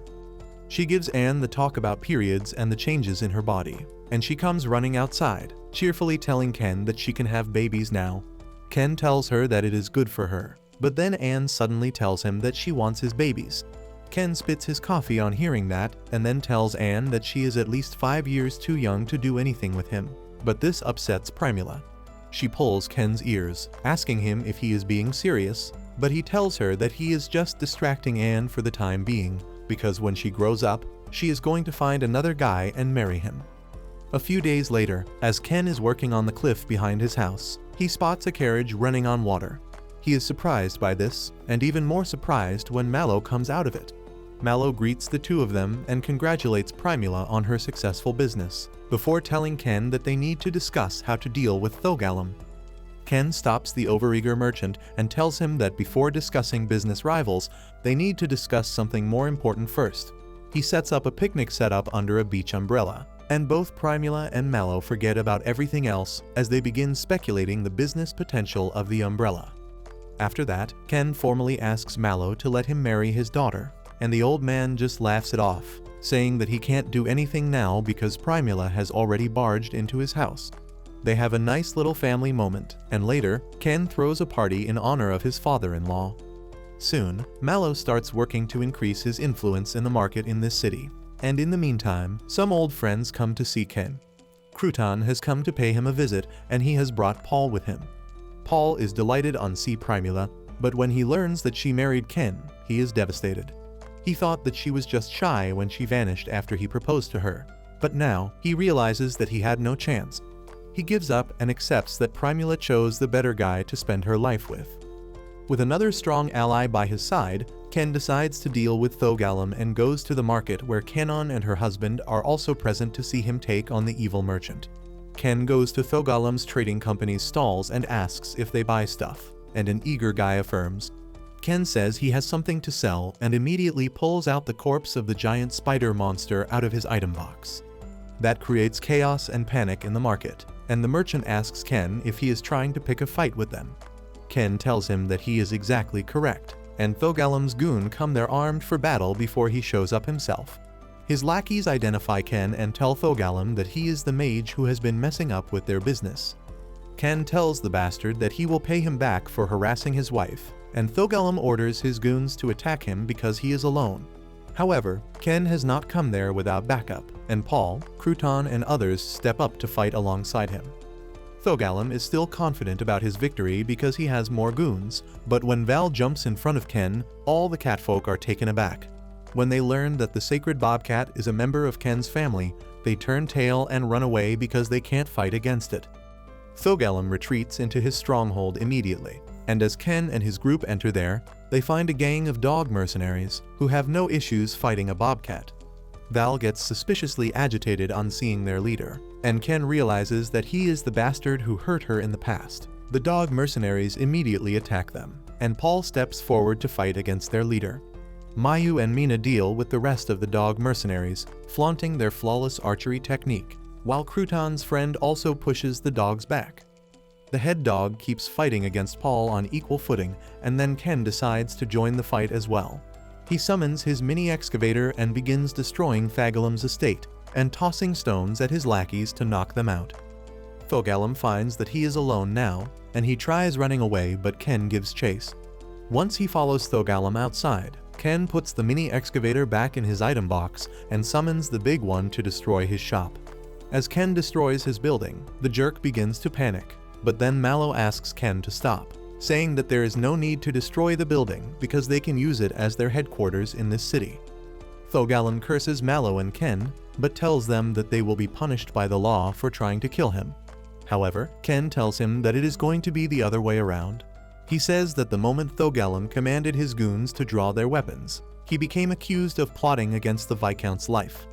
She gives Anne the talk about periods and the changes in her body, and she comes running outside, cheerfully telling Ken that she can have babies now. Ken tells her that it is good for her, but then Anne suddenly tells him that she wants his babies. Ken spits his coffee on hearing that, and then tells Anne that she is at least 5 years too young to do anything with him, but this upsets Primula. She pulls Ken's ears, asking him if he is being serious, but he tells her that he is just distracting Anne for the time being, because when she grows up, she is going to find another guy and marry him. A few days later, as Ken is working on the cliff behind his house, he spots a carriage running on water. He is surprised by this, and even more surprised when Mallow comes out of it. Mallow greets the two of them and congratulates Primula on her successful business, before telling Ken that they need to discuss how to deal with Thogalum. Ken stops the overeager merchant and tells him that before discussing business rivals, they need to discuss something more important first. He sets up a picnic setup under a beach umbrella, and both Primula and Mallow forget about everything else as they begin speculating the business potential of the umbrella. After that, Ken formally asks Mallow to let him marry his daughter, and the old man just laughs it off, saying that he can't do anything now because Primula has already barged into his house. They have a nice little family moment, and later, Ken throws a party in honor of his father-in-law. Soon, Mallow starts working to increase his influence in the market in this city, and in the meantime, some old friends come to see Ken. Crouton has come to pay him a visit, and he has brought Paul with him. Paul is delighted on see Primula, But when he learns that she married Ken, he is devastated. He thought that she was just shy when she vanished after he proposed to her, but now he realizes that he had no chance. He gives up and accepts that Primula chose the better guy to spend her life with. With another strong ally by his side, Ken decides to deal with Thogalum and goes to the market where Kenon and her husband are also present to see him take on the evil merchant. Ken goes to Thogalum's trading company's stalls and asks if they buy stuff, and an eager guy affirms. Ken says he has something to sell and immediately pulls out the corpse of the giant spider monster out of his item box. That creates chaos and panic in the market, and the merchant asks Ken if he is trying to pick a fight with them. Ken tells him that he is exactly correct, and Thogalum's goon come there armed for battle before he shows up himself. His lackeys identify Ken and tell Thogalum that he is the mage who has been messing up with their business. Ken tells the bastard that he will pay him back for harassing his wife, and Thogalum orders his goons to attack him because he is alone. However, Ken has not come there without backup, and Paul, Crouton and others step up to fight alongside him. Thogalum is still confident about his victory because he has more goons, but when Val jumps in front of Ken, all the catfolk are taken aback. When they learn that the sacred bobcat is a member of Ken's family, they turn tail and run away because they can't fight against it. Thogalum retreats into his stronghold immediately, and as Ken and his group enter there, they find a gang of dog mercenaries who have no issues fighting a bobcat. Val gets suspiciously agitated on seeing their leader, and Ken realizes that he is the bastard who hurt her in the past. The dog mercenaries immediately attack them, and Paul steps forward to fight against their leader. Mayu and Mina deal with the rest of the dog mercenaries, flaunting their flawless archery technique, while Crouton's friend also pushes the dogs back. The head dog keeps fighting against Paul on equal footing, and then Ken decides to join the fight as well. He summons his mini excavator and begins destroying Thogalum's estate, and tossing stones at his lackeys to knock them out. Thogalum finds that he is alone now, and he tries running away, but Ken gives chase. Once he follows Thogalum outside, Ken puts the mini excavator back in his item box and summons the big one to destroy his shop. As Ken destroys his building, the jerk begins to panic, but then Mallow asks Ken to stop, saying that there is no need to destroy the building because they can use it as their headquarters in this city. Thogalum curses Mallow and Ken, but tells them that they will be punished by the law for trying to kill him. However, Ken tells him that it is going to be the other way around. He says that the moment Thogalum commanded his goons to draw their weapons, he became accused of plotting against the Viscount's life.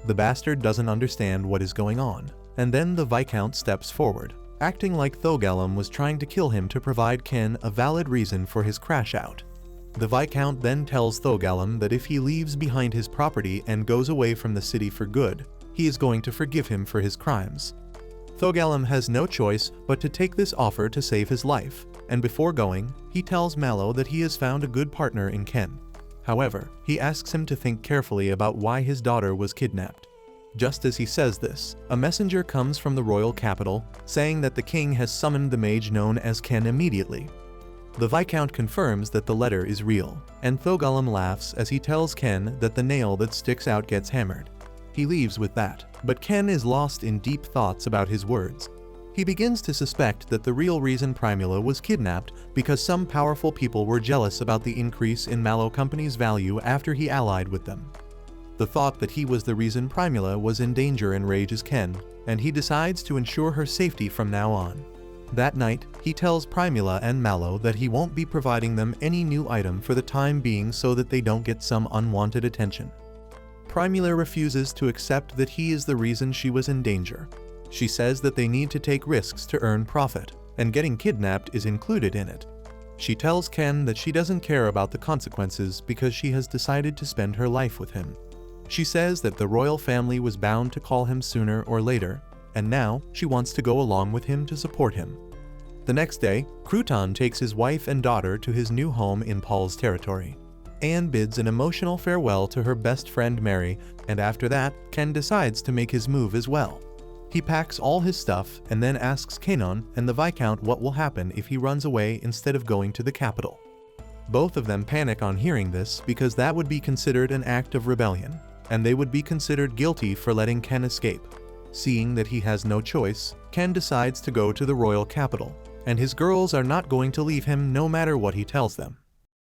The bastard doesn't understand what is going on, and then the Viscount steps forward, acting like Thogalum was trying to kill him to provide Ken a valid reason for his crash out. The Viscount then tells Thogalum that if he leaves behind his property and goes away from the city for good, he is going to forgive him for his crimes. Thogalum has no choice but to take this offer to save his life, and before going, he tells Mallow that he has found a good partner in Ken. However, he asks him to think carefully about why his daughter was kidnapped. Just as he says this, a messenger comes from the royal capital, saying that the king has summoned the mage known as Ken immediately. The Viscount confirms that the letter is real, and Thogalum laughs as he tells Ken that the nail that sticks out gets hammered. He leaves with that, but Ken is lost in deep thoughts about his words. He begins to suspect that the real reason Primula was kidnapped because some powerful people were jealous about the increase in Mallow Company's value after he allied with them. The thought that he was the reason Primula was in danger enrages Ken, and he decides to ensure her safety from now on. That night, he tells Primula and Mallow that he won't be providing them any new item for the time being so that they don't get some unwanted attention. Primula refuses to accept that he is the reason she was in danger. She says that they need to take risks to earn profit, and getting kidnapped is included in it. She tells Ken that she doesn't care about the consequences because she has decided to spend her life with him. She says that the royal family was bound to call him sooner or later, and now she wants to go along with him to support him. The next day, Crouton takes his wife and daughter to his new home in Paul's territory. Anne bids an emotional farewell to her best friend Mary, and after that, Ken decides to make his move as well. He packs all his stuff and then asks Kenon and the Viscount what will happen if he runs away instead of going to the capital. Both of them panic on hearing this because that would be considered an act of rebellion, and they would be considered guilty for letting Ken escape. Seeing that he has no choice, Ken decides to go to the royal capital, and his girls are not going to leave him no matter what he tells them.